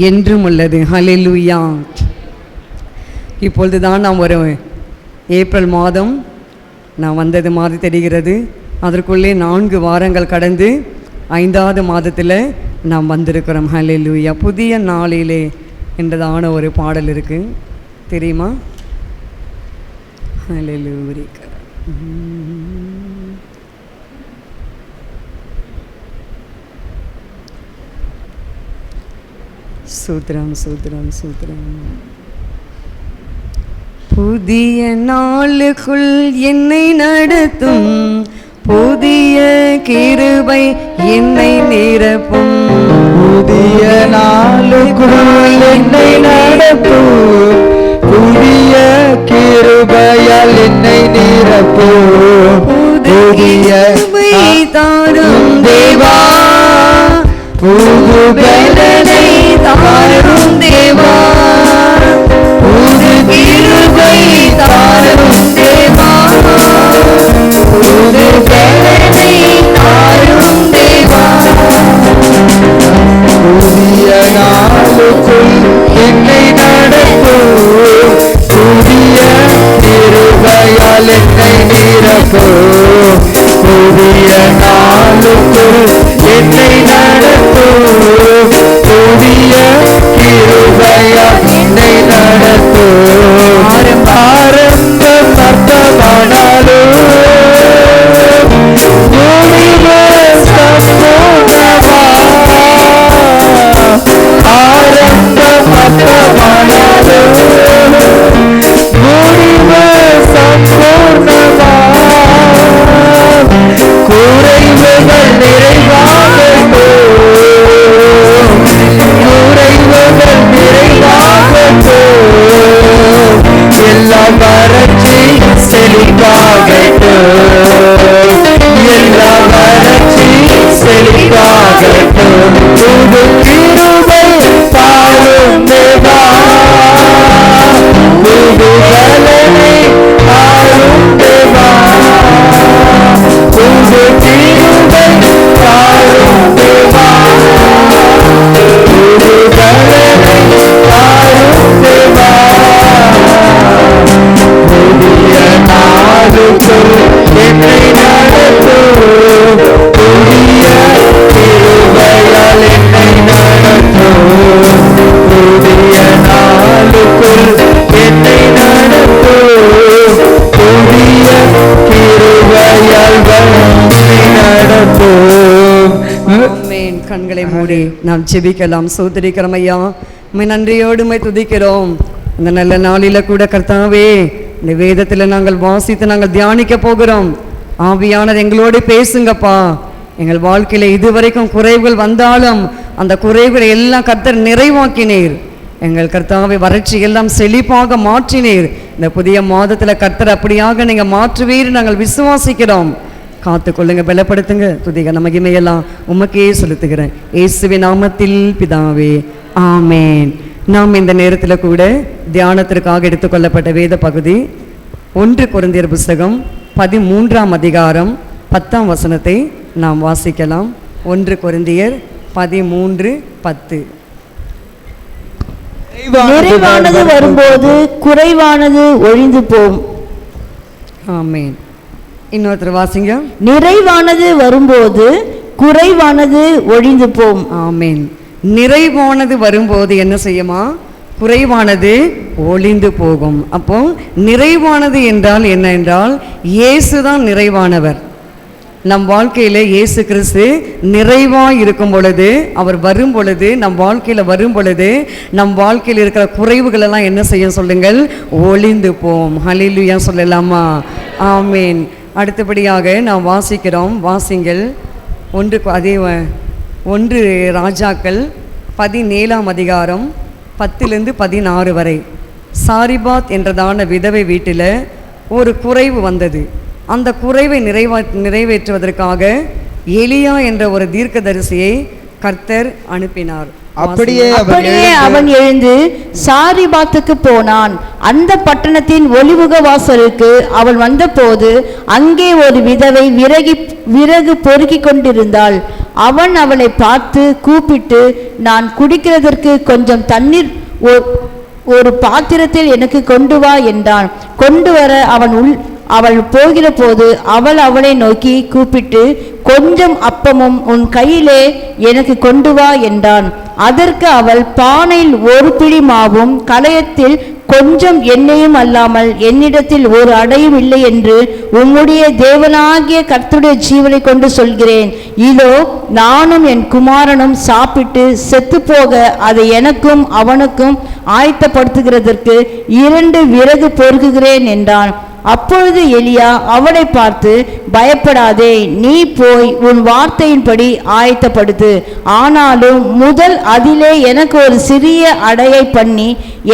என்றும் உள்ளது. ஹல்லேலூயா. இப்பொழுது தான் நாம் ஒரு ஏப்ரல் மாதம் நான் வந்தது மாதிரி தெரிகிறது. அதற்குள்ளே 4 வாரங்கள் கடந்து 5வது மாதத்தில் நாம் வந்திருக்கிறோம். ஹல்லேலூயா. புதிய நாளிலே என்றதான ஒரு பாடல் இருக்குது, தெரியுமா? ஹல்லேலூயா. சூத்திரம் சூத்திரம் சூத்திரம். புதிய நாளுக்குள் என்னை நடத்தும், புதிய கிருபை என்னை நிரப்பும். புதிய நாளுக்குள் என்னை நடத்தும், புதிய கிருபையால் என்னை நிரப்பும். புதிய கிருபை தாரும் தேவா, புது பலனை தாரும் தேவா, புது கிருபை தாரும் தேவா, புது பலனை தாரும் தேவா. புதிய நாளுக்குள் என்னை நடத்தும், புதிய கிருபையால் என்னை நிரப்பும். புதிய நாளுக்குள் என்னை நடத்தும், புதிய கிருபையால் என்னை நடத்தும். ஆரம்ப சத்தமானாலும் முடிவு சம்பூர்ணமா, ஆரம்ப சத்தமானாலும் முடிவு சம்பூர்ணமா. குறைவுகள் நிறைவாகட்டும், குறைவுகள் நிறைவாகட்டும், எல்லாம் வறட்சி செழிப்பாகட்டும், எல்லாம் வறட்சி செழிப்பாகட்டும். புது கிருபை தாரும் தேவா, புது பலனை தாரும் தேவா, புது கிருபை தாரும் தேவா, புது பலனை தாரும் தேவா. புதிய நாளுக்குள் என்னை நடத்தும், புதிய கிருபையால் என்னை நடத்தும். புதிய நாளுக்குள் என்னை நடத்தும், புதிய கிருபையால் என்னை நடத்தும். ஆமென். கண்களை மூடி நாம் ஜெபிக்கலாம். சோதரிக்கிறோம் ஐயா, உம்மை நன்றியோடு உம்மை துதிக்கிறோம். இந்த நல்ல நாளில கூட கர்த்தாவே, இந்த வேதத்தில் நாங்கள் வாசித்து நாங்கள் தியானிக்க போகிறோம். ஆவியானவர் எங்களோடு பேசுங்கப்பா. எங்கள் வாழ்க்கையில் இதுவரைக்கும் குறைவுகள் வந்தாலும் அந்த குறைவுகளை எல்லாம் கர்த்தர் நிறைவாக்கினீர். எங்கள் கர்த்தாவை வறட்சி எல்லாம் செழிப்பாக மாற்றினீர். இந்த புதிய மாதத்தில் கர்த்தர் அப்படியாக நீங்கள் மாற்றுவீர் நாங்கள் விசுவாசிக்கிறோம். காத்துக்கொள்ளுங்க, பலப்படுத்துங்க. துதிக நமகிமையெல்லாம் உமக்கே செலுத்துகிறேன் இயேசுவின் நாமத்தில் பிதாவே, ஆமேன். நாம் இந்த நேரத்தில் கூட தியானத்திற்காக எடுத்துக்கொள்ளப்பட்ட வேத பகுதி 1 கொரிந்தியர் புஸ்தகம் 13ஆம் அதிகாரம் 10ஆம் வசனத்தை நாம் வாசிக்கலாம். 1 கொரிந்தியர் 13:10. நிறைவானது வரும்போது குறைவானது ஒழிந்து போம். ஆமேன். இன்னொருத்தர் வாசிங்க. நிறைவானது வரும்போது குறைவானது ஒழிந்து போம். ஆமேன். நிறைவானது வரும்போது என்ன செய்யுமா? குறைவானது ஒழிந்து போகும். அப்போ நிறைவானது என்றால் என்ன என்றால், இயேசு தான் நிறைவானவர். நம் வாழ்க்கையில் இயேசு கிறிஸ்து நிறைவாக இருக்கும் பொழுது, அவர் வரும் பொழுது, நம் வாழ்க்கையில் வரும் பொழுது, நம் வாழ்க்கையில் இருக்கிற குறைவுகளெல்லாம் என்ன செய்யும் சொல்லுங்கள்? ஒழிந்து போம். ஹல்லேலூயா சொல்லலாமா? ஆமேன். அடுத்தபடியாக நாம் வாசிக்கிறோம், வாசிங்கள். 1 ராஜாக்கள் 17ஆம் அதிகாரம் 10-16 வரை. சாரிபாத் என்றதான விதவை வீட்டில் ஒரு குறைவு வந்தது. அந்த குறைவை நிறைவேற்றுவதற்காக எலியா என்ற ஒரு தீர்க்கதரிசியை கர்த்தர் அனுப்பினார். அப்படியே அவன் எழுந்து சாரிபாத்துக்கு போனான். அந்த பட்டணத்தின் ஒலிமுக வாசலுக்கு அவன் வந்தபோது அங்கே ஒரு விதவை விறகு பொறுக்கி கொண்டிருந்தாள். அவன் அவளை பார்த்து கூப்பிட்டு, நான் குடிக்கிறதற்கு கொஞ்சம் தண்ணீர் ஒரு பாத்திரத்தில் எனக்கு கொண்டு வா என்றான். கொண்டு வர அவள் போகிற போது அவளை நோக்கி கூப்பிட்டு, கொஞ்சம் அப்பமும் உன் கையிலே எனக்கு கொண்டு வா என்றான். அதற்கு அவள், பானையில் ஒரு பிடி மாவும் கலயத்தில் கொஞ்சம் எண்ணெயும் அல்லாமல் என்னிடத்தில் ஒரு அடையும் இல்லை என்று உம்முடைய தேவனாகிய கர்த்தருடைய ஜீவனை கொண்டு சொல்கிறேன். இதோ நானும் என் குமாரனும் சாப்பிட்டு செத்துப்போக அதை எனக்கும் அவனுக்கும் ஆயத்தப்படுத்துகிறதற்கு 2 விறகு பொறுக்குகிறேன் என்றான். அப்பொழுது எலியா அவளை பார்த்து, பயப்படாதே, நீ போய் உன் வார்த்தையின்படி ஆயத்தப்படுத்து. ஆனாலும் முதல் அதிலே எனக்கு ஒரு சிறிய அடையை பண்ணி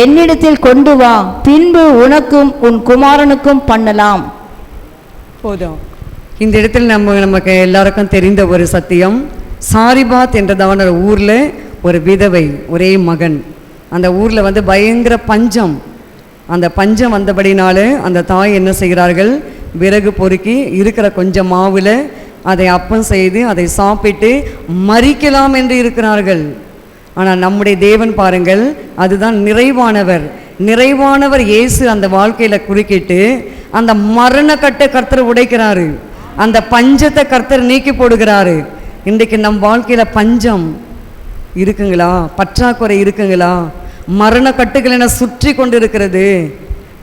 என்னிடத்தில் கொண்டு வா, பின்பு உனக்கும் உன் குமாரனுக்கும் பண்ணலாம். போதும். இந்த இடத்தில் நமக்கு எல்லாருக்கும் தெரிந்த ஒரு சத்தியம், சாரிபாத் என்றதான ஒரு ஊரில் ஒரு விதவை, ஒரே மகன். அந்த ஊரில் பயங்கர பஞ்சம். அந்த பஞ்சம் வந்தபடினால அந்த தாய் என்ன செய்கிறார்கள், விறகு பொறுக்கி இருக்கிற கொஞ்சம் மாவில் அதை அப்பம் செய்து அதை சாப்பிட்டு மரிக்கலாம் என்று இருக்கிறார்கள். ஆனால் நம்முடைய தேவன் பாருங்கள், அதுதான் நிறைவானவர். நிறைவானவர் இயேசு அந்த வாழ்க்கையில் குறுக்கிட்டு அந்த மரணக்கட்டை கர்த்தர் உடைக்கிறாரு, அந்த பஞ்சத்தை கர்த்தர் நீக்கி போடுகிறாரு. இன்றைக்கு நம் வாழ்க்கையில் பஞ்சம் இருக்குங்களா, பற்றாக்குறை இருக்குங்களா, மரணக்கட்டுகள் என சுற்றி கொண்டு இருக்கிறது.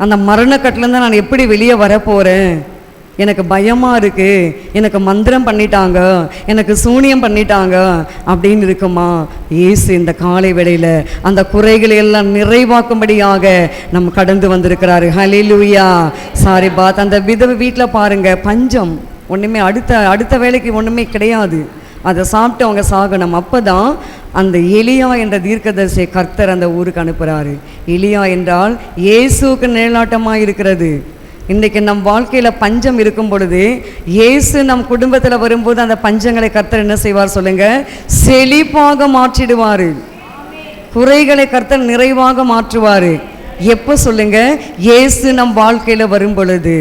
அந்த மரணக்கட்டிலேருந்து நான் எப்படி வெளியே வரப்போகிறேன், எனக்கு பயமாக இருக்குது, எனக்கு மந்திரம் பண்ணிட்டாங்க, எனக்கு சூனியம் பண்ணிட்டாங்க அப்படின்னு இருக்குமா? இயேசு இந்த காலை வேளையில் அந்த குறைகளை எல்லாம் நிறைவாக்கும்படியாக நம்ம கடந்து வந்திருக்கிறாரு. ஹல்லேலூயா. சாரிபாத் அந்த விதவை வீட்டில் பாருங்கள், பஞ்சம், ஒன்றுமே அடுத்த வேலைக்கு ஒன்றுமே கிடையாது, அதை சாப்பிட்டு அவங்க சாகணும். அப்போ தான் அந்த எலியா என்ற தீர்க்கதரிசியை கர்த்தர் அந்த ஊருக்கு அனுப்புகிறாரு. எலியா என்றால் இயேசுக்கு நிழலாட்டமாக இருக்கிறது. இன்றைக்கு நம் வாழ்க்கையில் பஞ்சம் இருக்கும் பொழுது இயேசு நம் குடும்பத்தில் வரும்போது அந்த பஞ்சங்களை கர்த்தர் என்ன செய்வார் சொல்லுங்க, செழிப்பாக மாற்றிடுவார். குறைகளை கர்த்தர் நிறைவாக மாற்றுவார். எப்போ சொல்லுங்க, இயேசு நம் வாழ்க்கையில் வரும் பொழுது.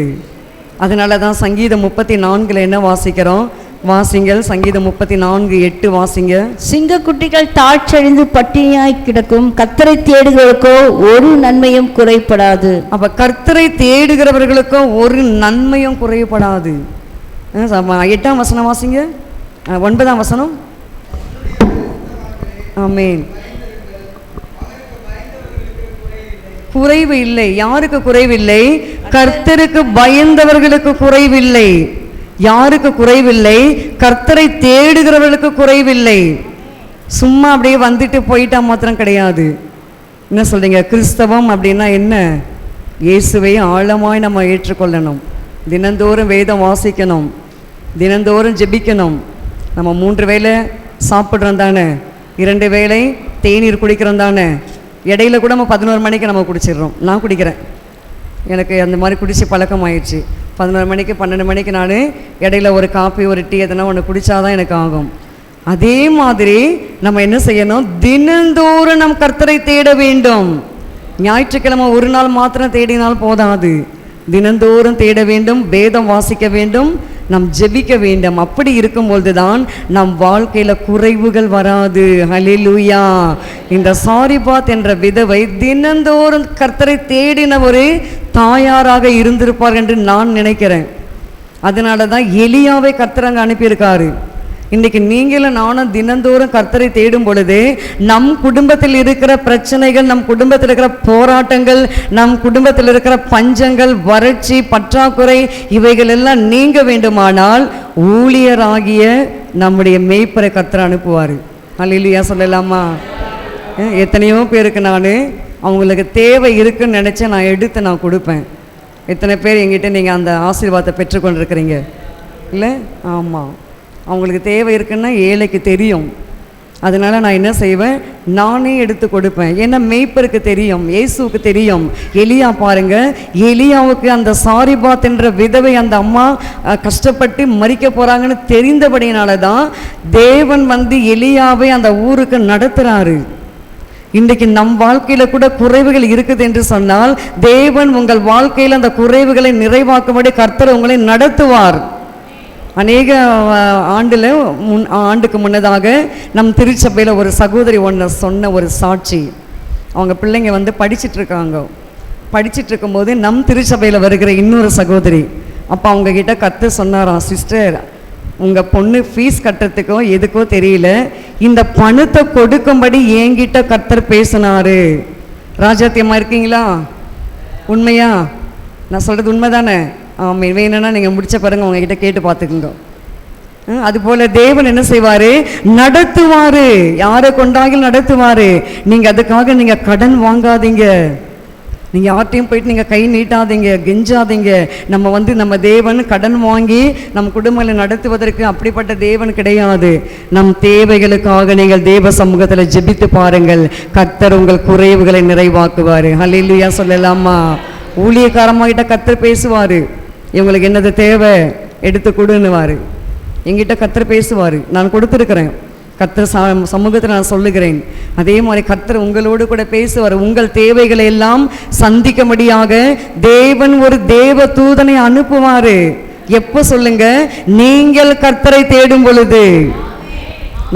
அதனால தான் சங்கீதம் 34 என்ன வாசிக்கிறோம், வாசிங்கள். சங்கீதம் 34:8 வாசிங்க. சிங்கக்குட்டிகள் தாழ்ச்சழிந்து பட்டினியாய் கிடக்கும், கர்த்தரை தேடுகிறவர்களுக்கோ ஒரு நன்மையும் குறைபடாது. அப்ப கர்த்தரை தேடுகிறவர்களுக்கோ ஒரு நன்மையும் குறைபடாது. 8ஆம் வசனம் வாசிங்க, 9ஆம் வசனம். ஆமென். குறைவு இல்லை. யாருக்கு குறைவில்லை? கர்த்தருக்கு பயந்தவர்களுக்கு குறைவில்லை. யாருக்கு குறைவில்லை? கர்த்தரை தேடுகிறவர்களுக்கு குறைவில்லை. சும்மா அப்படியே வந்துட்டு போயிட்டா மாத்திரம் கிடையாது. என்ன சொல்றீங்க? கிறிஸ்தவம் அப்படின்னா என்ன? இயேசுவை ஆழமாய் நம்ம ஏற்றுக்கொள்ளணும், தினந்தோறும் வேதம் வாசிக்கணும், தினந்தோறும் ஜெபிக்கணும். நம்ம 3 வேளை சாப்பிட்றோம் தானே, 2 வேளை தேநீர் குடிக்கிறோம் தானே. இடையில கூட நம்ம 11 மணிக்கு நம்ம குடிச்சிடுறோம். நான் குடிக்கிறேன், எனக்கு அந்த மாதிரி குடிச்சு பழக்கம் ஆயிடுச்சு. 11 மணிக்கு 12 மணிக்கு நான் இடையில ஒரு காப்பி ஒரு டீ எதனா ஒன்று குடித்தாதான் எனக்கு ஆகும். அதே மாதிரி நம்ம என்ன செய்யணும், தினந்தோறும் நம் கர்த்தரை தேட வேண்டும். ஞாயிற்றுக்கிழமை ஒரு நாள் மாத்திரம் தேடினால் போதாது, தினந்தோறும் தேட வேண்டும், வேதம் வாசிக்க வேண்டும், நாம் ஜெபிக்க வேண்டும். அப்படி இருக்கும்பொழுது தான் நம் வாழ்க்கையில் குறைவுகள் வராது. ஹல்லேலூயா. இந்த சாரிபாத் என்ற விதவை தினந்தோறும் கர்த்தரை தேடின ஒரு தாயாராக இருந்திருப்பார் என்று நான் நினைக்கிறேன். அதனால தான் எலியாவை கர்த்தர் அங்கே அனுப்பியிருக்காரு. இன்றைக்கி நீங்களும் நானும் தினந்தோறும் கர்த்தரை தேடும் பொழுது நம் குடும்பத்தில் இருக்கிற பிரச்சனைகள், நம் குடும்பத்தில் இருக்கிற போராட்டங்கள், நம் குடும்பத்தில் இருக்கிற பஞ்சங்கள், வறட்சி, பற்றாக்குறை இவைகள் எல்லாம் நீங்க வேண்டுமானால் ஊழியராகிய நம்முடைய மேய்ப்பரை கர்த்தர் அனுப்புவார். அல்லேலூயா சொல்லலாமா? எத்தனையோ பேருக்கு நான் அவங்களுக்கு தேவை இருக்குன்னு நினச்சேன், நான் எடுத்து நான் கொடுப்பேன். எத்தனை பேர் எங்கிட்ட நீங்கள் அந்த ஆசீர்வாதத்தை பெற்றுக்கொண்டிருக்கிறீங்க இல்லை? ஆமாம், அவங்களுக்கு தேவை இருக்குன்னா ஏழைக்கு தெரியும். அதனால் நான் என்ன செய்வேன், நானே எடுத்து கொடுப்பேன். ஏன்னா மேய்ப்பருக்கு தெரியும், இயேசுவுக்கு தெரியும். எலியா பாருங்க, எலியாவுக்கு அந்த சாரிபாத் என்ற விதவை அந்த அம்மா கஷ்டப்பட்டு மரிக்க போகிறாங்கன்னு தெரிந்தபடினால தான் தேவன் எலியாவை அந்த ஊருக்கு நடத்துகிறாரு. இன்றைக்கு நம் வாழ்க்கையில் கூட குறைவுகள் இருக்குது என்று சொன்னால் தேவன் உங்கள் வாழ்க்கையில் அந்த குறைவுகளை நிறைவாக்கும்படி கர்த்தர் உங்களை நடத்துவார். அநேக ஆண்டுக்கு முன்னதாக நம் திருச்சபையில் ஒரு சகோதரி ஒன்று சொன்ன ஒரு சாட்சி. அவங்க பிள்ளைங்க வந்து படிச்சிட்ருக்காங்க. படிச்சுட்டு இருக்கும்போது நம் திருச்சபையில் வருகிற இன்னொரு சகோதரி அப்போ அவங்கக்கிட்ட கற்று சொன்னாராம், சிஸ்டர் உங்கள் பொண்ணு ஃபீஸ் கட்டுறதுக்கோ எதுக்கோ தெரியல, இந்த பணத்தை கொடுக்கும்படி என்கிட்ட கர்த்தர் பேசினாரு. ராஜாத்தியமாக இருக்கீங்களா? உண்மையா? நான் சொல்கிறது உண்மை தானே? ஆமாம், வேணும்னா நீங்கள் முடிச்ச பாருங்க, உங்ககிட்ட கேட்டு பார்த்துக்குங்க. அதுபோல் தேவன் என்ன செய்வார்? நடத்துவார். யாரை கொண்டாலும் நடத்துவார். நீங்கள் அதுக்காக நீங்கள் கடன் வாங்காதீங்க. நீங்கள் யார்ட்டையும் போயிட்டு நீங்கள் கை நீட்டாதீங்க, கெஞ்சாதீங்க. நம்ம தேவன் கடன் வாங்கி நம் குடும்பங்களை நடத்துவதற்கு அப்படிப்பட்ட தேவன் கிடையாது. நம் தேவைகளுக்காக நீங்கள் தேவ சமூகத்தில் ஜெபித்து பாருங்கள், கர்த்தர் உங்கள் குறைவுகளை நிறைவாக்குவார். ஹல்லேலூயா சொல்லலாமா? ஊழியக்காரமாகிட்ட கர்த்தர் பேசுவார், இவங்களுக்கு என்னது தேவை எடுத்து கொடுன்னுவார். எங்கிட்ட கர்த்தர் பேசுவார், நான் கொடுத்துருக்கிறேன். கர்த்தர் சமூகத்தில் நான் சொல்லுகிறேன். அதே மாதிரி கர்த்தர் உங்களோடு கூட பேசுவார். உங்கள் தேவைகளை எல்லாம் சந்திக்கும்படியாக தேவன் ஒரு தேவ தூதனை அனுப்புவார். எப்போ சொல்லுங்க? நீங்கள் கர்த்தரை தேடும் பொழுது.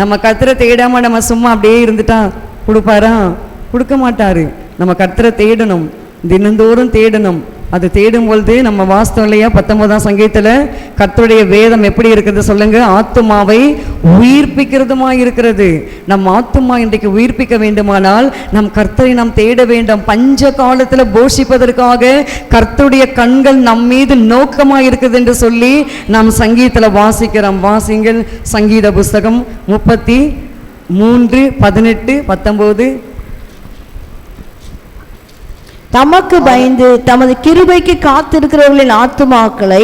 நம்ம கர்த்தரை தேடாம நம்ம சும்மா அப்படியே இருந்துட்டா கொடுப்பாரா? கொடுக்க மாட்டாரு. நம்ம கர்த்தரை தேடணும், தினந்தோறும் தேடணும். அது தேடும் பொழுது நம்ம வாஸ்தவம் இல்லையா? 19ஆம் சங்கீதத்தில் கர்த்தருடைய வேதம் எப்படி இருக்கிறது சொல்லுங்க? ஆத்துமாவை உயிர்ப்பிக்கிறதுமா இருக்கிறது. நம் ஆத்துமா இன்றைக்கு உயிர்ப்பிக்க வேண்டுமானால் நம் கர்த்தரை நாம் தேட வேண்டும். பஞ்ச காலத்தில் போஷிப்பதற்காக கர்த்தருடைய கண்கள் நம் மீது நோக்கமாக இருக்குது என்று சொல்லி நாம் சங்கீதத்தில் வாசிக்கிறோம். வாசிங்கள் சங்கீத புஸ்தகம் 33, 18, 19. தமக்கு பயந்து தமது கிருபைக்கு காத்திருக்கிறவர்களின் ஆத்துமாக்களை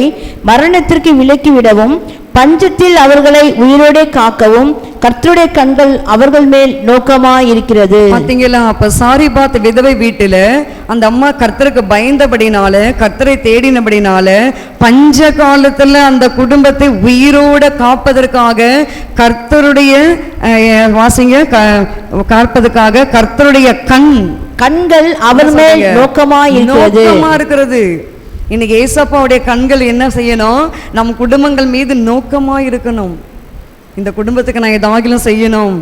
மரணத்திற்கு விலக்கிவிடவும் பஞ்சத்தில் அவர்களை உயிரோடே காக்கவும் கர்த்தருடைய கண்கள் அவர்கள் மேல் நோக்கமாய் இருக்கிறது. பாத்தீங்களா? அப்ப சாரிபாத் விதவை வீட்டுல அந்த அம்மா கர்த்தருக்கு பயந்தபடினால, கர்த்தரை தேடினபடினால பஞ்ச காலத்துல அந்த குடும்பத்தை உயிரோட காப்பதற்காக கர்த்தருடைய காப்பதற்காக கர்த்தருடைய கண்கள் அவர் மேல் நோக்கமா இருக்கிறது. இன்னைக்கு ஏசப்பாவுடைய கண்கள் என்ன செய்யணும்? நம் குடும்பங்கள் மீது நோக்கமா இருக்கணும். இந்த குடும்பத்துக்கு நான் ஏதாகிலும் செய்யணும்,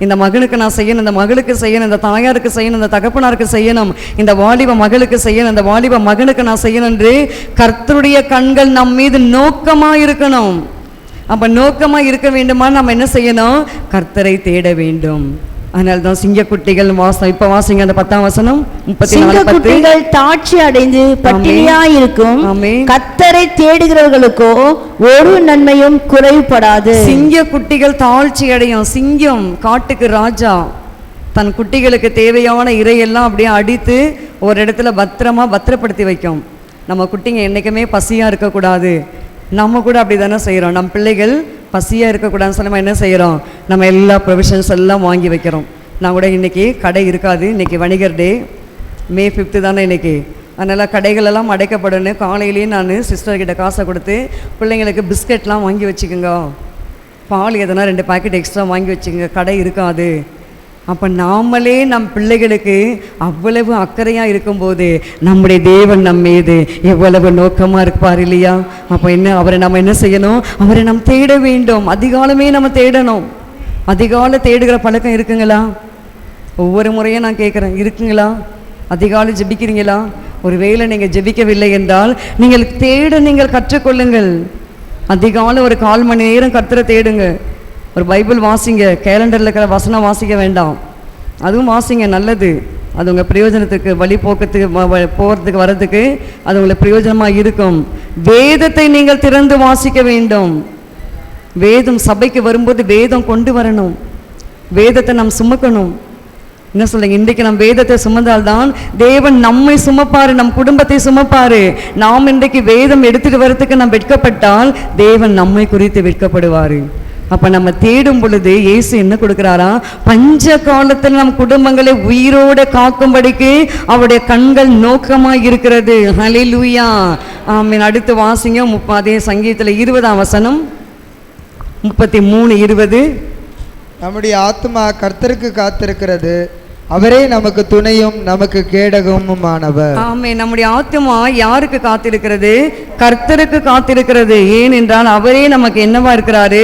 இந்த மகனுக்கு நான் செய்யணும், இந்த மகளுக்கு செய்யணும், இந்த தாயாருக்கு செய்யணும், இந்த தகப்பனாருக்கு செய்யணும், இந்த வாலிப மகளுக்கு செய்யணும், இந்த வாலிப மகனுக்கு நான் செய்யணும் என்று கர்த்தருடைய கண்கள் நம் மீது நோக்கமா இருக்கணும். அப்ப நோக்கமா இருக்க வேண்டுமா? நம்ம என்ன செய்யணும்? கர்த்தரை தேட வேண்டும். அதனால தான் சிங்கக்குட்டிகள் இப்ப வாசிங்க அந்த 10ஆம் வசனம் 34. தாட்சி அடைந்து பட்டினியாய் இருக்கும் கர்த்தரை தேடுகிறவர்களுக்கோ ஒரு நன்மையும் குறைபடாது. சிங்கக்குட்டிகள் தாழ்ச்சி அடையும். சிங்கம் காட்டுக்கு ராஜா தன் குட்டிகளுக்கு தேவையான இறையெல்லாம் அப்படியே அடித்து ஒரு இடத்துல பத்திரப்படுத்தி வைக்கும். நம்ம குட்டிங்க என்றைக்குமே பசியாக இருக்கக்கூடாது. நம்ம கூட அப்படி தானே செய்கிறோம். நம் பிள்ளைகள் பசியாக இருக்கக்கூடாதுன்னு சொல்லி நம்ம என்ன செய்கிறோம்? நம்ம எல்லா ப்ரொவிஷன்ஸ் எல்லாம் வாங்கி வைக்கிறோம். நான் கூட இன்றைக்கி கடை இருக்காது, இன்றைக்கி வணிகர் டே, May 5 தானே இன்றைக்கி. அதனால் கடைகளெல்லாம் அடைக்கப்படணும். காலையிலேயே நான் சிஸ்டர்கிட்ட காசை கொடுத்து பிள்ளைங்களுக்கு பிஸ்கெட்லாம் வாங்கி வச்சுக்கோங்க, பால் எதனா 2 பாக்கெட் எக்ஸ்ட்ரா வாங்கி வச்சுக்கோங்க, கடை இருக்காது. அப்போ நாமளே நம் பிள்ளைகளுக்கு அவ்வளவு அக்கறையாக இருக்கும்போது நம்முடைய தேவன் நம் மீது எவ்வளவு நோக்கமாக இருப்பார் இல்லையா? அப்போ அவரை நம்ம என்ன செய்யணும்? அவரை நாம் தேட வேண்டும். அதிகாலமே நம்ம தேடணும். அதிகாலை தேடுகிற பழக்கம் இருக்குங்களா? ஒவ்வொரு முறையும் நான் கேட்குறேன், இருக்குங்களா? அதிகாலை ஜெபிக்கிறீங்களா? ஒருவேளை நீங்கள் ஜெபிக்கவில்லை என்றால் நீங்கள் கற்றுக்கொள்ளுங்கள். அதிகாலை ஒரு 1/4 மணி நேரம் கர்த்தரை தேடுங்க. ஒரு பைபிள் வாசிங்க. கேலண்டரில் இருக்கிற வசனம் வாசிக்க வேண்டாம், அதுவும் வாசிங்க, நல்லது. அது உங்கள் பிரயோஜனத்துக்கு, வழி போக்கத்துக்கு, போகிறதுக்கு வர்றதுக்கு அது உங்களுக்கு பிரயோஜனமாக இருக்கும். வேதத்தை நீங்கள் திறந்து வாசிக்க வேண்டும். வேதம் சபைக்கு வரும்போது வேதம் கொண்டு வரணும். வேதத்தை நாம் சுமக்கணும். என்ன சொல்லுங்க? இன்றைக்கு நம் வேதத்தை சுமந்தால்தான் தேவன் நம்மை சுமப்பாரு, நம் குடும்பத்தை சுமப்பாரு. நாம் இன்றைக்கு வேதம் எடுத்துட்டு வரதுக்கு நாம் வெட்கப்பட்டால் தேவன் நம்மை குறித்து வெட்கப்படுவார். அப்போ நம்ம தேடும் பொழுது இயேசு என்ன கொடுக்குறாரா? பஞ்ச காலத்தில் நம் குடும்பங்களை உயிரோடு காக்கும்படிக்கு அவருடைய கண்கள் நோக்கமாக இருக்கிறது. ஹல்லேலூயா, ஆமென். அடுத்து வாசிங்க அதே சங்கீதத்தில் 20ஆம் வசனம் 33, 20. நம்முடைய ஆத்மா கர்த்தருக்கு காத்திருக்கிறது, அவரே நமக்கு துணையும் நமக்கு கேடகமுமானவர். ஆமே. நம்முடைய ஆத்துமா யாருக்கு காத்திருக்கிறது? கர்த்தருக்கு காத்திருக்கிறது. ஏனென்றால் அவரே நமக்கு என்னவா இருக்கிறாரு?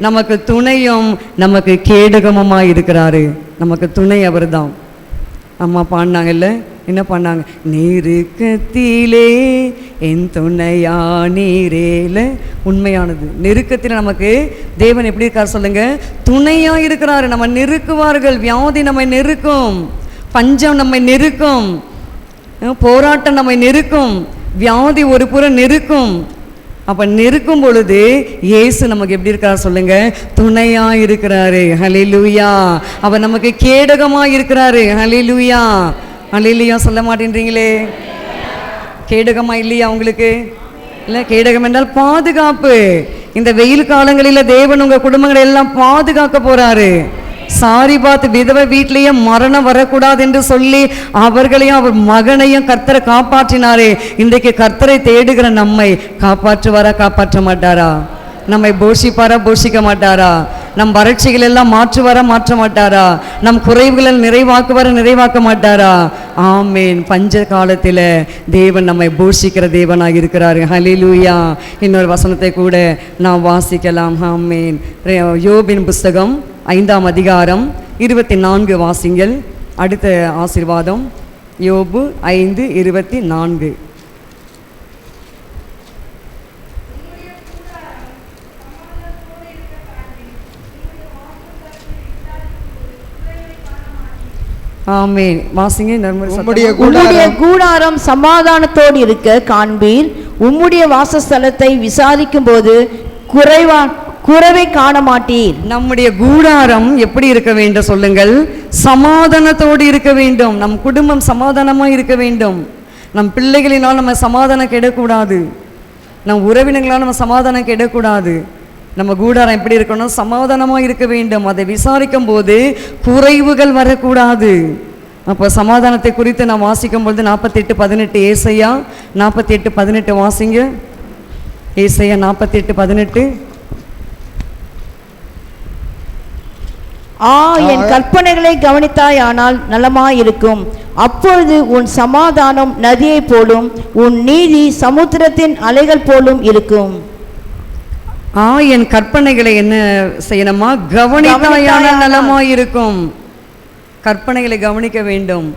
நமக்கு துணையும் நமக்கு கேடகமுமா இருக்கிறாரு. நமக்கு துணை அவர்தான். அம்மா பாடினாங்கல்ல, என்ன பண்ணாங்க? நெருக்கத்திலே என் துணையா நீரேல. உண்மையானது. நெருக்கத்தில் நமக்கு தேவன் எப்படி இருக்கார் சொல்லுங்க? துணையா இருக்கிறாரு. நம்ம நெருக்குவார்கள். வியாதி நம்மை நெருக்கும், பஞ்சம் நம்மை நெருக்கும், போராட்டம் நம்மை நெருக்கும், வியாதி ஒரு புறம் நெருக்கும். அப்ப நெருக்கும் பொழுது இயேசு நமக்கு எப்படி இருக்கிறார் சொல்லுங்க? துணையா இருக்கிறாரு. ஹல்லேலூயா. அவர் நமக்கு கேடகமா இருக்கிறாரு. ஹல்லேலூயா. ஹல்லேலூயா சொல்ல மாட்டேன்றீங்களே? கேடகமா இல்லையா உங்களுக்கு? இல்லை, கேடகம் என்றால் பாதுகாப்பு. இந்த வெயில் காலங்களில் தேவன் உங்க குடும்பங்களை எல்லாம் பாதுகாக்க போறாரு. சாரிபாத் விதவை வீட்டிலேயே மரணம் வரக்கூடாது என்று சொல்லி அவர்களையும் அவர் மகனையும் கர்த்தரை காப்பாற்றினாரே. இன்றைக்கு கர்த்தரை தேடுகிற நம்மை காப்பாற்றுவாரா? காப்பாற்ற மாட்டாரா? நம்மை போஷிப்பாரா? போஷிக்க மாட்டாரா? நம் வறட்சிகள் எல்லாம் மாற்றுவாரா? மாற்ற மாட்டாரா? நம் குறைவுகளை நிறைவாக்குவாரா? நிறைவாக்க மாட்டாரா? ஆமேன். பஞ்ச காலத்தில் தேவன் நம்மை போஷிக்கிற தேவனாக இருக்கிறாரு. ஹல்லேலூயா. இன்னொரு வசனத்தை கூட நாம் வாசிக்கலாம். ஆமேன். யோபின் புஸ்தகம் 5ஆம் அதிகாரம் 24 வாசிங்கள். அடுத்த ஆசீர்வாதம் யோபு 5:24. ஆமென். வாசிங்க. உம்முடைய கூடாரம் சமாதானத்தோடு இருக்க காண்பீர். உம்முடைய வாசஸ்தலத்தை விசாரிக்கும் போது குறைவை காண மாட்டீர். நம்முடைய கூடாரம் எப்படி இருக்க வேண்டும் சொல்லுங்கள்? சமாதானத்தோடு இருக்க வேண்டும். நம் குடும்பம் சமாதானமா இருக்க வேண்டும். நம் பிள்ளைகளினால் நம்ம சமாதானம் கெடக்கூடாது. நம் உறவினர்களால் நம்ம சமாதானம் கெடக்கூடாது. நம்ம கூடாரம் எப்படி இருக்கணும்? சமாதானமா இருக்க வேண்டும். அதை விசாரிக்கும் போது குறைவுகள் வரக்கூடாது. அப்போ சமாதானத்தை குறித்து நான் வாசிக்கும் பொழுது 48:18 ஏசாயா 48:18 வாசிங்க. ஏசாயா 48:18. என் கற்பனைகளை கவனித்தாயானால் நலமாயிருக்கும். அப்பொழுது உன் சமாதானம் நதியை போலும், உன் நீதி சமுத்திரத்தின் அலைகள் போலும் இருக்கும். என் கற்பனைகளை என்ன செய்யணுமா? கவனித்தாயானால் நலமாயிருக்கும். கற்பனைகளை கவனிக்க வேண்டும்.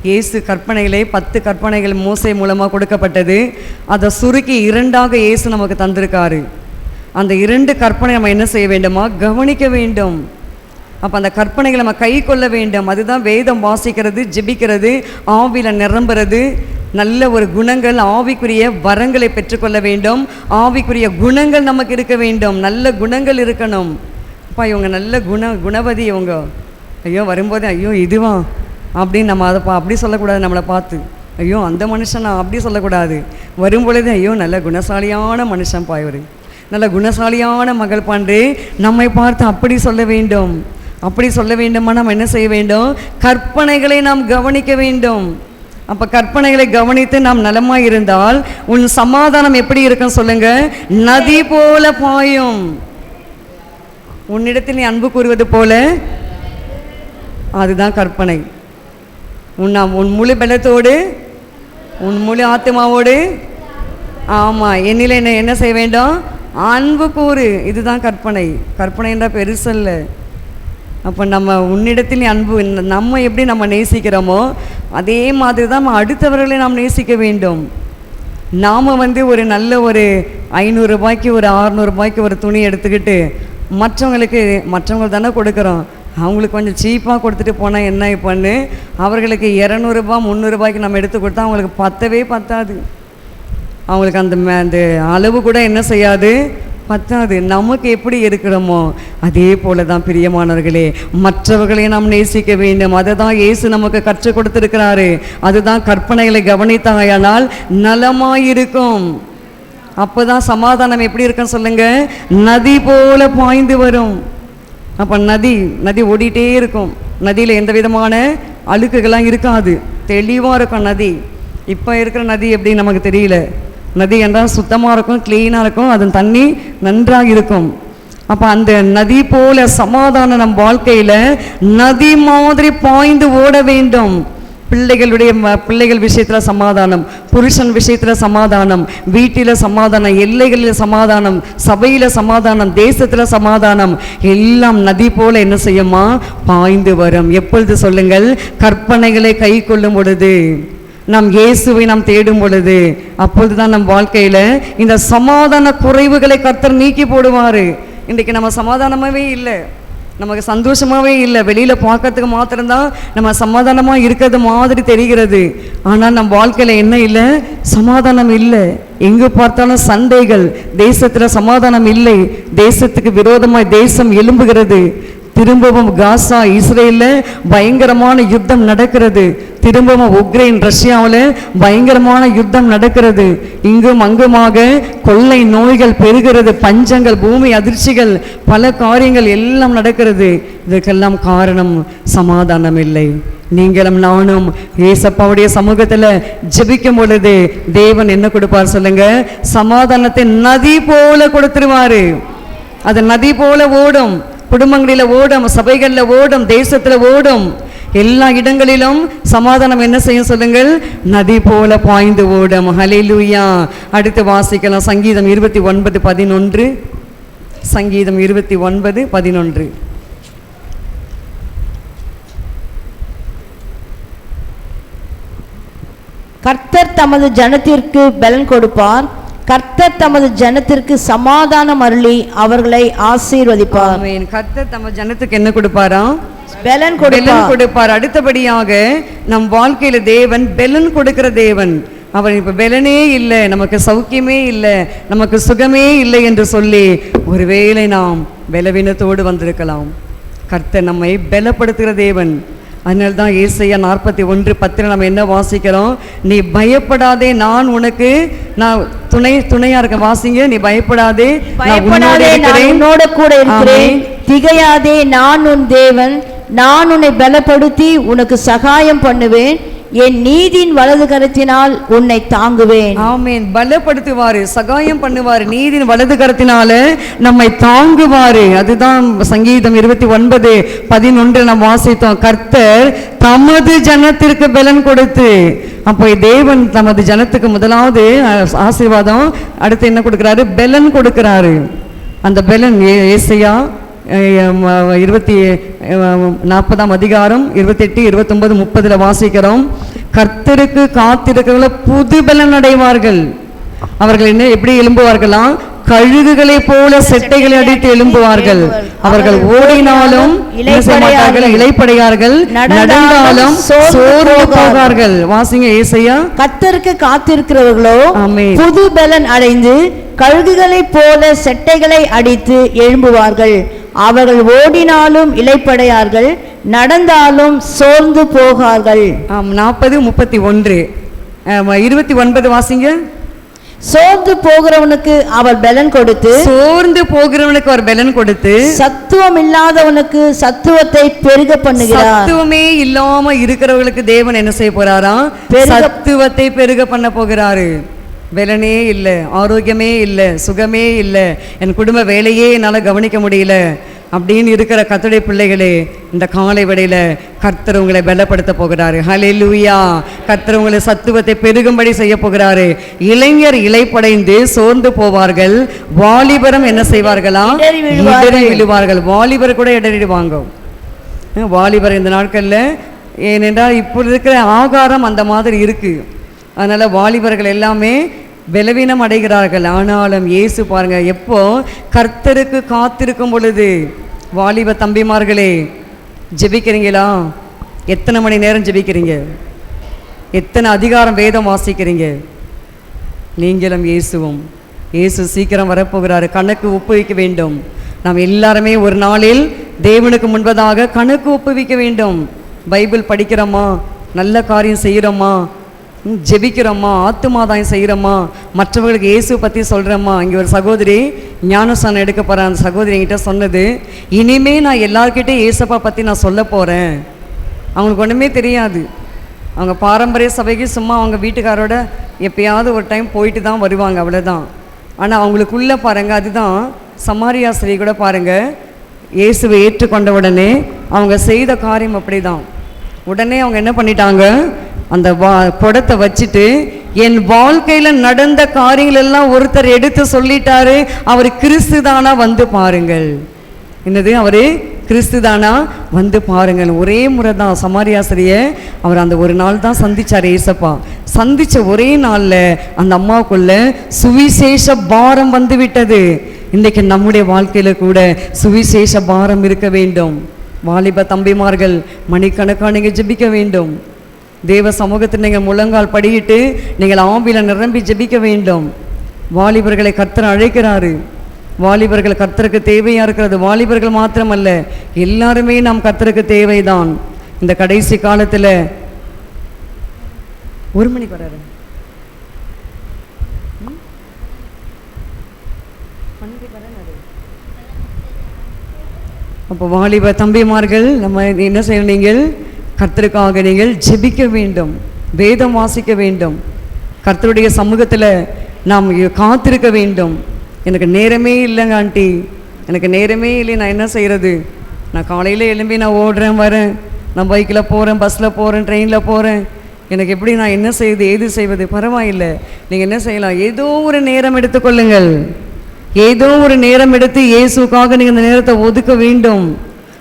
இயேசு கற்பனைகளை 10 கற்பனைகள் மோசே மூலமாக கொடுக்கப்பட்டது. அதை சுருக்கி 2ஆக இயேசு நமக்கு தந்திருக்காரு. அந்த 2 கற்பனை நம்ம என்ன செய்ய வேண்டுமா? கவனிக்க வேண்டும். அப்போ அந்த கற்பனைகளை நம்ம கை கொள்ள வேண்டும். அதுதான் வேதம் வாசிக்கிறது, ஜெபிக்கிறது, ஆவியில் நிரம்புறது, நல்ல ஒரு குணங்கள், ஆவிக்குரிய வரங்களை பெற்றுக்கொள்ள வேண்டும். ஆவிக்குரிய குணங்கள் நமக்கு இருக்க வேண்டும். நல்ல குணங்கள் இருக்கணும். அப்பா இவங்க நல்ல குணவதி இவங்க, ஐயோ வரும்போதே ஐயோ இதுவா அப்படின்னு நம்ம அதை அப்படி சொல்லக்கூடாது. நம்மளை பார்த்து ஐயோ அந்த மனுஷனா அப்படி சொல்லக்கூடாது. வரும்பொழுது ஐயோ நல்ல குணசாலியான மனுஷன் பாய்வர், நல்ல குணசாலியான மகள் பாண்டு நம்மை பார்த்து அப்படி சொல்ல வேண்டும். அப்படி சொல்ல வேண்டுமா நம்ம என்ன செய்ய வேண்டும்? கற்பனைகளை நாம் கவனிக்க வேண்டும். அப்போ கற்பனைகளை கவனித்து நாம் நலமாக இருந்தால் உன் சமாதானம் எப்படி இருக்கும் சொல்லுங்க? நதி போல பாயும். உன்னிடத்தில் நீ அன்பு கூறுவது போல, அதுதான் கற்பனை. உன் முழு பலத்தோடு, உன் முழு ஆத்மாவோடு, ஆமாம் என்னில் என்ன செய்ய வேண்டும்? அன்பு கூறு. இதுதான் கற்பனை. கற்பனை என்றால் பெருசல்ல. அப்போ நம்ம உன்னிடத்தில் அன்பு, நம்ம எப்படி நம்ம நேசிக்கிறோமோ அதே மாதிரி தான் நம்ம அடுத்தவர்களை நாம் நேசிக்க வேண்டும். நாம் ஒரு நல்ல ஒரு 500 ரூபாய்க்கு ஒரு 600 ரூபாய்க்கு ஒரு துணி எடுத்துக்கிட்டு மற்றவங்களுக்கு தானே கொடுக்குறோம். அவங்களுக்கு கொஞ்சம் சீப்பாக கொடுத்துட்டு போனால் என்ன பண்ணு, அவர்களுக்கு 200 ரூபாய் 300 ரூபாய்க்கு நம்ம எடுத்து கொடுத்தா அவங்களுக்கு பத்தவே பத்தாது. அவங்களுக்கு அந்த அளவு கூட என்ன செய்யாது, பத்தாது. நமக்கு எப்படி இருக்கிறோமோ அதே போல தான் பிரியமானவர்களே மற்றவர்களை நாம் நேசிக்க வேண்டும். அதை தான் இயேசு நமக்கு கற்றுக் கொடுத்திருக்கிறாரு. அதுதான் கற்பனைகளை கவனித்தாயானால் நலமாயிருக்கும். அப்போ தான் சமாதானம் எப்படி இருக்குன்னு சொல்லுங்க? நதி போல பாய்ந்து வரும். அப்போ நதி ஓடிட்டே இருக்கும். நதியில் எந்த விதமான அழுக்குகள்லாம் இருக்காது, தெளிவாக இருக்கும் நதி. இப்போ இருக்கிற நதி எப்படி நமக்கு தெரியல. நதி என்றால் சுத்தமாக இருக்கும், க்ளீனாக இருக்கும், அதன் தண்ணி நன்றாக இருக்கும். அப்போ அந்த நதி போல சமாதானம் நம் வாழ்க்கையில் நதி மாதிரி பாய்ந்து ஓட வேண்டும். பிள்ளைகள் விஷயத்தில் சமாதானம், புருஷன் விஷயத்தில் சமாதானம், வீட்டில் சமாதானம், எல்லைகளில் சமாதானம், சபையில் சமாதானம், தேசத்தில் சமாதானம், எல்லாம் நதி போல என்ன செய்யுமா? பாய்ந்து வரும். எப்பொழுது சொல்லுங்கள்? கற்பனைகளை கை கொள்ளும் பொழுது, நாம் இயேசுவை நாம் தேடும் பொழுது, அப்பொழுதுதான் நம் வாழ்க்கையில் இந்த சமாதான குறைவுகளை கர்த்தர் நீக்கி போடுவார். இன்றைக்கு நம்ம சமாதானமாகவே இல்லை, நமக்கு சந்தோஷமாகவே இல்லை. வெளியில் பார்க்கறதுக்கு மாத்திரம்தான் நம்ம சமாதானமாக இருக்கிறது மாதிரி தெரிகிறது. ஆனால் நம் வாழ்க்கையில் என்ன இல்லை? சமாதானம் இல்லை. எங்கு பார்த்தாலும் சண்டைகள், தேசத்தில் சமாதானம் இல்லை. தேசத்துக்கு விரோதமாய் தேசம் எழும்புகிறது. திரும்பவும் காசா இஸ்ரேலில் பயங்கரமான யுத்தம் நடக்கிறது. திரும்பவும் உக்ரைன் ரஷ்யாவில் பயங்கரமான யுத்தம் நடக்கிறது. இங்கும் அங்குமாக கொள்ளை நோய்கள் பெருகிறது, பஞ்சங்கள், பூமி அதிர்ச்சிகள், பல காரியங்கள் எல்லாம் நடக்கிறது. இதற்கெல்லாம் காரணம் சமாதானம் இல்லை. நீங்களும் நானும் ஏசப்பாவுடைய சமூகத்தில் ஜெபிக்கும் பொழுது தேவன் என்ன கொடுப்பார் சொல்லுங்க? சமாதானத்தை நதி போல கொடுத்துருவாரு. அது நதி போல ஓடும், குடும்பங்களில் ஓடும், சபைகளில் ஓடும், தேசத்தில் ஓடும். எல்லா இடங்களிலும் சமாதானம் என்ன செய்யும் சொல்லுங்கள்? நதி போல பாய்ந்து ஓடும். ஹல்லேலூயா. அடுத்து வாசிக்கலாம் சங்கீதம் 29:11. சங்கீதம் 29:11. கர்த்தர் தமது ஜனத்திற்கு பலன் கொடுப்பார். கர்த்தர் தமது ஜனத்திற்கு சமாதானம் அருளி அவர்களை ஆசீர்வதிப்பார். ஆமென். கர்த்தர் தமது ஜனத்துக்கு என்ன கொடுப்பாரா? பலன் கொடுப்பார். அடுத்தபடியாக நம் வாழ்க்கையில தேவன் பலன் கொடுக்கிற தேவன். அவர் இப்ப பலனே இல்லை, நமக்கு சௌக்கியமே இல்லை, நமக்கு சுகமே இல்லை என்று சொல்லி ஒருவேளை நாம் பலவீனத்தோடு வந்திருக்கலாம். கர்த்தர் நம்மை பலப்படுத்துகிற தேவன். அதனால தான் ஏசாயா 41:10 நம்ம என்ன வாசிக்கிறோம்? நீ பயப்படாதே, நான் உனக்கு துணையா இருக்க. வாசிங்க. நீ பயப்படாதே, நான் உன்னோட கூட இருக்கிறேன். திகையாதே, நான் உன் தேவன். நான் உன்னை பலப்படுத்தி உனக்கு சகாயம் பண்ணுவேன். என் நீதியின் வலது கரத்தினால் உன்னை தாங்குவேன். ஆமென். பலப்படுத்துவாரு, சகாயம் பண்ணுவாரு, நீதியின் வலது கரத்தினால நம்மை தாங்குவாரு. அதுதான் சங்கீதம் 29:11 நாம் வாசித்தோம். கர்த்தர் தமது ஜனத்திற்கு பலன் கொடுத்து. அப்போ தேவன் தமது ஜனத்துக்கு முதலாவது ஆசீர்வாதம், அடுத்து என்ன கொடுக்கிறாரு? பலன் கொடுக்கிறாரு. அந்த பலன் ஏசாயா 40 அதிகாரம் 28, 29, 30 வாசிக்கிறோம். கர்த்தருக்கு காத்திருக்கிறவர்கள் புது பலன் அடைவார்கள். அவர்கள் என்ன எப்படி எழும்புவார்களாம்? கழுகுகளை போல செட்டைகளை அடித்து எழும்புவார்கள். அவர்கள் ஓடினாலும் இளைப்படையார்கள், நடந்தாலும் சோர்ந்து போகார்கள். வாசிங்க ஏசாயா. கர்த்தருக்கு காத்திருக்கிறவர்களோ புது பலன் அடைந்து கழுகுகளை போல செட்டைகளை அடித்து எழும்புவார்கள். அவர்கள் ஓடினாலும் இளைப்படையார்கள், நடந்தாலும் சோர்ந்து போகார்கள். 40:31, 29 வாசிங்க. சோர்ந்து போகிறவனுக்கு அவர் பலன் கொடுத்து, சத்துவம் இல்லாதவனுக்கு சத்துவத்தை பெருக பண்ணுகிறார். சத்துவமே இல்லாம இருக்கிறவர்களுக்கு தேவன் என்ன செய்ய போறாரா? சத்துவத்தை பெருக பண்ண போகிறாரு. பலனே இல்லை, ஆரோக்கியமே இல்லை, சுகமே இல்லை, என் குடும்ப வேலையே என்னால் கவனிக்க முடியல அப்படின்னு இருக்கிற கர்த்தருடைய பிள்ளைகளே, இந்த காலை வேளையில கர்த்தர் உங்களை பலப்படுத்த போகிறாரு. ஹல்லேலூயா. கர்த்தர் உங்களை சத்துவத்தை பெருகும்படி செய்ய போகிறாரு. இளைஞர் இளைப்படைந்து சோர்ந்து போவார்கள், வாலிபரும் என்ன செய்வார்களா? இடறி விழுவார்கள். வாலிபர் கூட இடறிடுவாங்க. வாலிபர் இந்த நாட்களில், ஏனென்றால் இப்போ இருக்கிற ஆகாரம் அந்த மாதிரி இருக்கு. அதனால் வாலிபர்கள் எல்லாமே பலவீனம் அடைகிறார்கள். ஆனாலும் இயேசு பாருங்க, எப்போ கர்த்தருக்கு காத்திருக்கும் பொழுது. வாலிப தம்பிமார்களே, ஜெபிக்கிறீங்களா? எத்தனை மணி நேரம் ஜெபிக்கிறீங்க? எத்தனை அதிகாரம் வேதம் வாசிக்கிறீங்க? நீங்களும் இயேசுவும். இயேசு சீக்கிரம் வரப்போகிறாரு. கணக்கு ஒப்புவிக்க வேண்டும். நாம் எல்லாருமே ஒரு நாளில் தேவனுக்கு முன்பதாக கணக்கு ஒப்புவிக்க வேண்டும். பைபிள் படிக்கிறோமா? நல்ல காரியம் செய்கிறோமா? ஜெபிக்கிறோமா? ஆத்துமாதாயம் செய்கிறோமா? மற்றவர்களுக்கு இயேசு பற்றி சொல்கிறோமா? இங்கே ஒரு சகோதரி ஞானஸ்தானம் எடுக்க போகிறேன். அந்த சகோதரி என்கிட்ட சொன்னது, இனிமே நான் எல்லார்கிட்டையும் இயேசப்பா பற்றி நான் சொல்ல போகிறேன். அவங்களுக்கு ஒன்றுமே தெரியாது. அவங்க பாரம்பரிய சபைக்கு சும்மா அவங்க வீட்டுக்காரோட எப்பயாவது ஒரு டைம் போயிட்டு தான் வருவாங்க, அவ்வளோதான். ஆனால் அவங்களுக்குள்ளே பாருங்கள், அதுதான் சமாரியா ஸ்திரீ கூட பாருங்க, இயேசுவை ஏற்றுக்கொண்ட உடனே அவங்க செய்த காரியம் அப்படிதான். உடனே அவங்க என்ன பண்ணிட்டாங்க, அந்த குடத்தை வச்சுட்டு என் வாழ்க்கையில் நடந்த காரியங்கள் எல்லாம் ஒருத்தர் எடுத்து சொல்லிட்டாரு, அவர் கிறிஸ்து தானா வந்து பாருங்கள். என்னது, அவர் கிறிஸ்து தானா வந்து பாருங்கள். ஒரே முறை தான் சமாரியாசிரியை அவர் அந்த ஒரு நாள் தான் சந்திச்சார் ஏசப்பா. சந்திச்ச ஒரே நாளில் அந்த அம்மாவுக்குள்ள சுவிசேஷ பாரம் வந்து விட்டது. இன்றைக்கு நம்முடைய வாழ்க்கையில் கூட சுவிசேஷ பாரம் இருக்க வேண்டும். வாலிப தம்பிமார்கள் மணிக்கணக்காக நீங்கள் ஜெபிக்க வேண்டும். தேவ சமூகத்தில் நீங்கள் முழங்கால் படியிட்டு நீங்கள் ஆவியில நிரம்பி ஜெபிக்க வேண்டும். வாலிபர்களை கர்த்தர் அழைக்கிறாரு. வாலிபர்கள் கர்த்தருக்கு தேவையாக இருக்கிறது. வாலிபர்கள் மாத்திரமல்ல, எல்லாருமே நாம் கர்த்தருக்கு தேவைதான். இந்த கடைசி காலத்தில் 1 மணிக்கு வராரு, அப்போ வாலிப தம்பிமார்கள் நம்ம என்ன செய்யணும், நீங்கள் கர்த்தருக்காக நீங்கள் ஜெபிக்க வேண்டும், வேதம் வாசிக்க வேண்டும், கர்த்தருடைய சமூகத்தில் நாம் காத்திருக்க வேண்டும். எனக்கு நேரமே இல்லைங்க ஆண்டி, எனக்கு நேரமே இல்லை, நான் என்ன செய்கிறது, நான் காலையில் எழும்பி நான் ஓடுறேன் வரேன், நான் பைக்கில் போகிறேன், பஸ்ஸில் போகிறேன், ட்ரெயினில் போகிறேன், எனக்கு எப்படி நான் என்ன செய்வது ஏது செய்வது. பரவாயில்லை, நீங்கள் என்ன செய்யலாம், ஏதோ ஒரு நேரம் எடுத்துக்கொள்ளுங்கள். ஏதோ ஒரு நேரம் எடுத்து இயேசுக்காக நீங்கள் இந்த நேரத்தை ஒதுக்க வேண்டும்.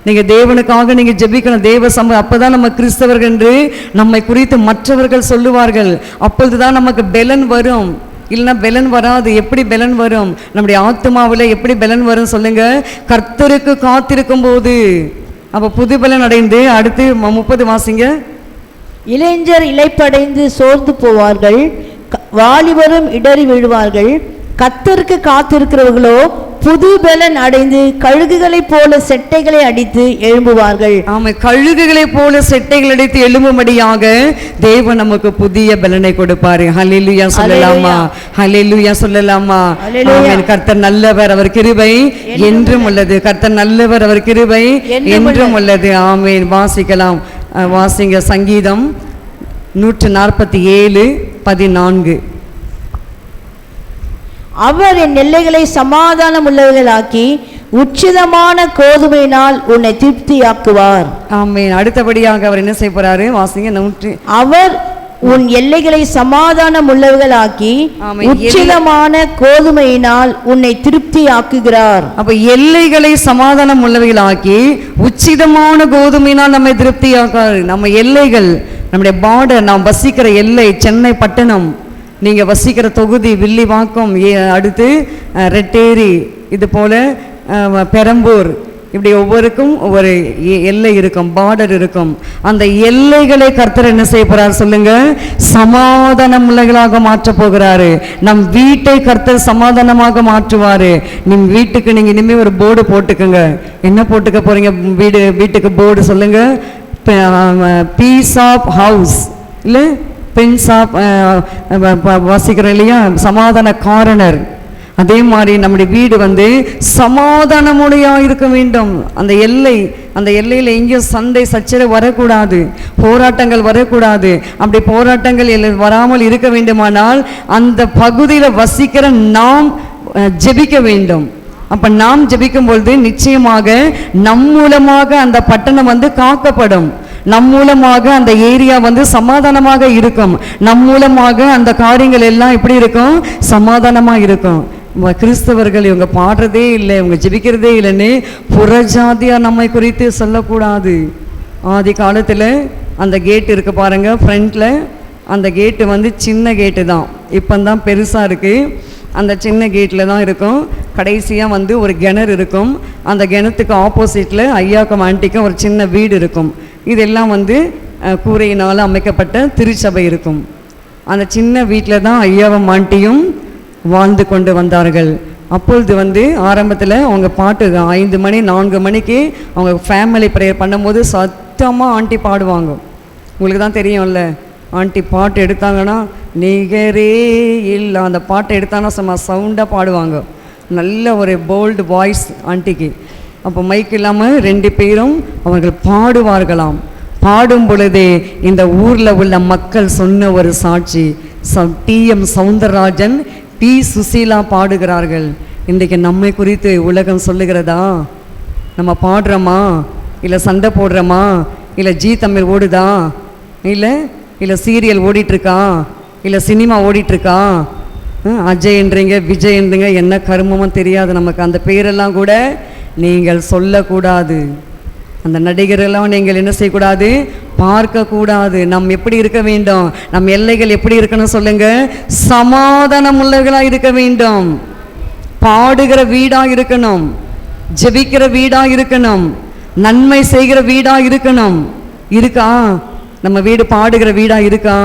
நீங்கள் தேவனுக்காக நீங்கள் ஜெபிக்கணும். தேவ சமூகம், அப்போ தான் நம்ம கிறிஸ்தவர்கள் என்று நம்மை குறித்து மற்றவர்கள் சொல்லுவார்கள். அப்பொழுது தான் நமக்கு பெலன் வரும். இல்லைன்னா பெலன் வராது. எப்படி பெலன் வரும்? நம்முடைய ஆத்மாவில் எப்படி பெலன் வரும் சொல்லுங்க? கர்த்தருக்கு காத்திருக்கும் போது. அப்போ புது பலன் அடைந்து அடுத்து 30 வாசிங்க. இளைஞர் இளைப்படைந்து சோர்ந்து போவார்கள், வாலிபரும் இடறி விழுவார்கள். கர்த்தருக்கு காத்திருக்கிறவர்களோ புது பலன் அடைந்து கழுகுகளைப் போல செட்டைகளை அடித்து எழும்புவார்கள். ஆமா, கழுகுகளைப் போல செட்டைகள் அடித்து எழும்பும்படியாக தேவன் நமக்கு புதிய பலனை கொடுப்பாரு. ஹல்லேலூயா சொல்லலாமா? ஹல்லேலூயா சொல்லலாமா? ஆமென். கர்த்தர் நல்லவர், அவர் கிருபை என்றும் உள்ளது. கர்த்தர் நல்லவர், அவர் கிருபை என்றும் உள்ளது. ஆமென். வாசிக்கலாம், வாசிங்க. சங்கீதம் 147:14. அவர் என் எல்லைகளை சமாதானம் உள்ளவர்களாக்கி உச்சிதமான கோதுமையினால் உன்னை திருப்தியாக்குவார். ஆமென். அடுத்தபடியாக அவர் என்ன செய்ய போறாரு? வாசிங்க. அவர் உன் எல்லைகளை சமாதானம் உள்ளவர்களாக்கி உச்சிதமான கோதுமையினால் உன்னை திருப்தியாக்குகிறார். அப்ப எல்லைகளை சமாதானம் உள்ளவைகளாக்கி உச்சிதமான கோதுமையினால் நம்மை திருப்தியாக்குறார். நம்ம எல்லைகள், நம்முடைய பார்டர், நாம் வசிக்கிற எல்லை சென்னை பட்டணம், நீங்கள் வசிக்கிற தொகுதி வில்லிவாக்கம், அடுத்து ரெட்டேரி, இது போல் பெரம்பூர், இப்படி ஒவ்வொருக்கும் ஒவ்வொரு எல்லை இருக்கும், பார்டர் இருக்கும். அந்த எல்லைகளை கர்த்தர் என்ன செய்ய போறார் சொல்லுங்க? சமாதானம் உள்ளவர்களாக மாற்ற போகிறாரு. நம் வீட்டை கர்த்தர் சமாதானமாக மாற்றுவாரு. நம் வீட்டுக்கு நீங்க இனிமே ஒரு போர்டு போட்டுக்குங்க. என்ன போட்டுக்க போறீங்க? வீட்டுக்கு போர்டு சொல்லுங்க. பீஸ் ஆஃப் ஹவுஸ், இல்லை பென்ஸ் ஆஃப் வாசிக்கிறோம் இல்லையா, சமாதான காரணர். அதே மாதிரி நம்முடைய வீடு சமாதானமுடையாக இருக்க வேண்டும். அந்த எல்லையில் எங்கேயும் சண்டை சச்சரவு வரக்கூடாது, போராட்டங்கள் வரக்கூடாது. அப்படி போராட்டங்கள் வராமல் இருக்க வேண்டுமானால் அந்த பகுதியில் வசிக்கிற நாம் ஜெபிக்க வேண்டும். அப்போ நாம் ஜெபிக்கும் பொழுது நிச்சயமாக நம் மூலமாக அந்த பட்டணம் காக்கப்படும். நம் மூலமாக அந்த ஏரியா சமாதானமாக இருக்கும். நம் மூலமாக அந்த காரியங்கள் எல்லாம் எப்படி இருக்கும்? சமாதானமாக இருக்கும். கிறிஸ்தவர்கள் இவங்க பாடுறதே இல்லை, இவங்க ஜெபிக்கிறதே இல்லைன்னு புறஜாதியாக நம்மை குறித்து சொல்லக்கூடாது. ஆதி காலத்தில் அந்த கேட்டு இருக்கு பாருங்க, ஃப்ரண்ட்டில் அந்த கேட்டு சின்ன கேட்டு தான், இப்போ தான் பெருசாக இருக்குது. அந்த சின்ன கேட்டில் தான் இருக்கும். கடைசியாக ஒரு கிணறு இருக்கும். அந்த கிணத்துக்கு ஆப்போசிட்டில் ஐயாக்கும் ஆண்டிக்கும் ஒரு சின்ன வீடு இருக்கும். இதெல்லாம் கூரையினால் அமைக்கப்பட்ட திருச்சபை இருக்கும். அந்த சின்ன வீட்டில் தான் ஐயாவும் ஆண்டியும் வாழ்ந்து கொண்டு வந்தார்கள். அப்பொழுது ஆரம்பத்தில் அவங்க பாட்டு 5 மணி 4 மணிக்கு அவங்க ஃபேமிலி ப்ரேயர் பண்ணும்போது சத்தமாக ஆண்டி பாடுவாங்க. உங்களுக்கு தான் தெரியும்ல, ஆண்டி பாட்டு எடுத்தாங்கன்னா நிகரே இல்லை, அந்த பாட்டை எடுத்தாங்கன்னா சும்மா சவுண்டாக பாடுவாங்க. நல்ல ஒரு போல்டு வாய்ஸ் ஆண்டிக்கு. அப்போ மைக் இல்லாமல் 2 பேரும் அவர்கள் பாடுவார்களாம். பாடும் பொழுதே இந்த ஊரில் உள்ள மக்கள் சொன்ன ஒரு சாட்சி, TM சௌந்தரராஜன், P. சுசீலா பாடுகிறார்கள். இன்றைக்கு நம்மை குறித்து உலகம் சொல்லுகிறதா? நம்ம பாடுறோமா, இல்லை சண்டை போடுறோமா, இல்லை ஜீ தமிழ் ஓடுதா, இல்லை சீரியல் ஓடிட்டுருக்கா, இல்லை சினிமா ஓடிட்டுருக்கா? அஜய்ன்றீங்க, விஜய்ன்றீங்க, என்ன கருமமும் தெரியாது நமக்கு. அந்த பேரெல்லாம் கூட நீங்கள் சொல்லக்கூடாது. அந்த நடிகரெல்லாம் நீங்கள் என்ன செய்யக்கூடாது? பார்க்கக்கூடாது. நம் எப்படி இருக்க வேண்டும்? நம் எல்லைகள் எப்படி இருக்கணும் சொல்லுங்க? சமாதானம் உள்ளவர்களாக இருக்க வேண்டும். பாடுகிற வீடாக இருக்கணும், ஜெபிக்கிற வீடாக இருக்கணும், நன்மை செய்கிற வீடாக இருக்கணும். இருக்கா? நம்ம வீடு பாடுகிற வீடாக இருக்கா?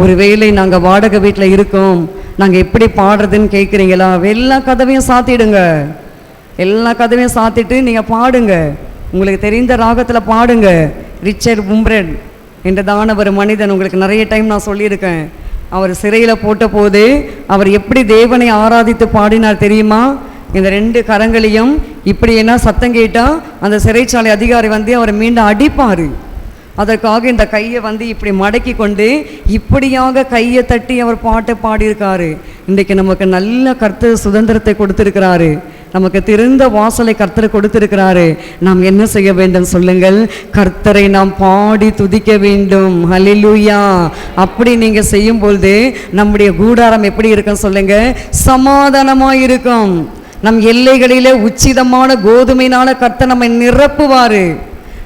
ஒரு வேளை நாங்கள் வாடகை வீட்டில் இருக்கோம், நாங்கள் எப்படி பாடுறதுன்னு கேட்குறீங்களா? எல்லா கதவையும் சாத்திடுங்க. எல்லா கதவையும் சாத்திட்டு நீங்கள் பாடுங்க. உங்களுக்கு தெரிந்த ராகத்தில் பாடுங்க. ரிச்சர்ட் உம்ப்ரெட் என்றதான ஒரு மனிதன், உங்களுக்கு நிறைய டைம் நான் சொல்லியிருக்கேன். அவர் சிறையில் போட்ட போது அவர் எப்படி தேவனை ஆராதித்து பாடினார் தெரியுமா? இந்த 2 கரங்களையும் இப்படி என்ன சத்தம் கேட்டால் அந்த சிறைச்சாலை அதிகாரி வந்து அவரை மீண்டும் அடிப்பார். அதற்காக இந்த கையை வந்து இப்படி மடக்கி கொண்டு இப்படியாக கையை தட்டி அவர் பாட்டை பாடியிருக்காரு. இன்றைக்கு நமக்கு நல்ல கர்த்தர் சுதந்திரத்தை கொடுத்திருக்கிறாரு. நமக்கு திறந்த வாசலை கர்த்தர் கொடுத்திருக்கிறாரு. நாம் என்ன செய்ய வேண்டும் சொல்லுங்கள்? கர்த்தரை நாம் பாடி துதிக்க வேண்டும். ஹல்லேலூயா. அப்படி நீங்க செய்யும் பொழுது நம்முடைய கூடாரம் எப்படி இருக்கும் சொல்லுங்க? சமாதானமாய் இருக்கும். நம் எல்லைகளிலே உச்சிதமான கோதுமையினால கர்த்தர் நம்மை நிரப்புவாரு.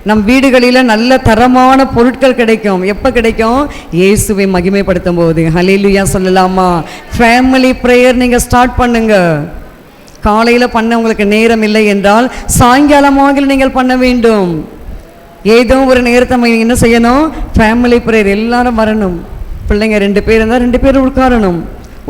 நம் வீடுகளில் நல்ல தரமான பொருட்கள் கிடைக்கும். எப்போ கிடைக்கும்? இயேசுவை மகிமைப்படுத்தும் போது. ஹல்லேலூயா சொல்லலாமா? ஃபேமிலி ப்ரேயர் நீங்கள் ஸ்டார்ட் பண்ணுங்க. காலையில் பண்ண உங்களுக்கு நேரம் இல்லை என்றால் சாயங்காலமாக நீங்கள் பண்ண வேண்டும். ஏதோ ஒரு நேரத்தை நம்ம என்ன செய்யணும்? Family prayer. எல்லாரும் வரணும். பிள்ளைங்க 2 பேர் இருந்தால் 2 பேர் உட்காரணும்,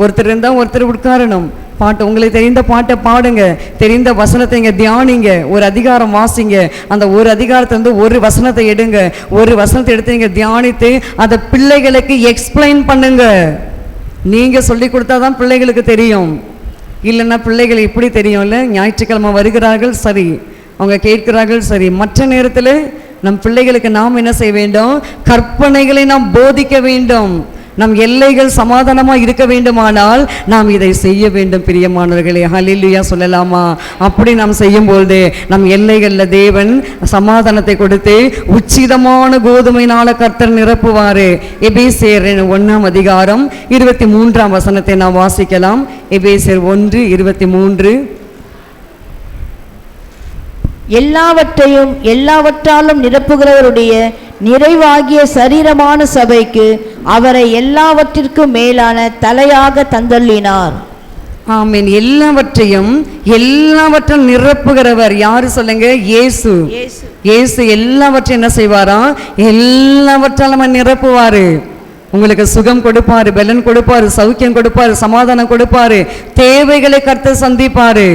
ஒருத்தர் இருந்தால் ஒருத்தர் உட்காரணும். பாட்டு உங்களுக்கு தெரிந்த பாட்டை பாடுங்க, தெரிந்த வசனத்தை இங்கே தியானிங்க, ஒரு அதிகாரம் வாசிங்க. அந்த ஒரு அதிகாரத்தை வந்து ஒரு வசனத்தை எடுங்க, ஒரு வசனத்தை எடுத்து நீங்கள் தியானித்து அதை பிள்ளைகளுக்கு எக்ஸ்பிளைன் பண்ணுங்க. நீங்கள் சொல்லி கொடுத்தா தான் பிள்ளைகளுக்கு தெரியும். இல்லைன்னா பிள்ளைகள் இப்படி தெரியும்ல, ஞாயிற்றுக்கிழமை வருகிறார்கள் சரி, அவங்க கேட்கிறார்கள் சரி, மற்ற நேரத்தில் நம் பிள்ளைகளுக்கு நாம் என்ன செய்ய வேண்டும்? கற்பனைகளை நாம் போதிக்க வேண்டும். நம் எல்லைகள் சமாதானமாக இருக்க வேண்டுமானால் நாம் இதை செய்ய வேண்டும் பிரியமானவர்களே. ஹல்லேலூயா சொல்லலாமா? அப்படி நாம் செய்யும்போது நம் எல்லைகளில் தேவன் சமாதானத்தை கொடுத்து உச்சிதமான கோதுமையினால கர்த்தர் நிரப்புவார். எபேசியர் 1ஆம் அதிகாரம் 23ஆம் வசனத்தை நாம் வாசிக்கலாம். எபேசியர் 1:23. எல்லாவற்றையும் எல்லாவற்றாலும் நிரப்புகிறவருடைய நிறைவாகிய சரீரமான சபைக்கு அவரை எல்லாவற்றிற்கும் மேலான தலையாக தந்தள்ளினார். ஆமென். எல்லாவற்றையும் நிரப்புகிறவர் யாரு சொல்லுங்க? இயேசு. இயேசு எல்லாவற்றையும் என்ன செய்வாரா? எல்லாவற்றாலும் நிரப்புவாரு. உங்களுக்கு சுகம் கொடுப்பாரு, பலன் கொடுப்பாரு, சௌக்கியம் கொடுப்பாரு, சமாதானம் கொடுப்பாரு, தேவைகளை கர்த்தர் சந்திப்பாரு.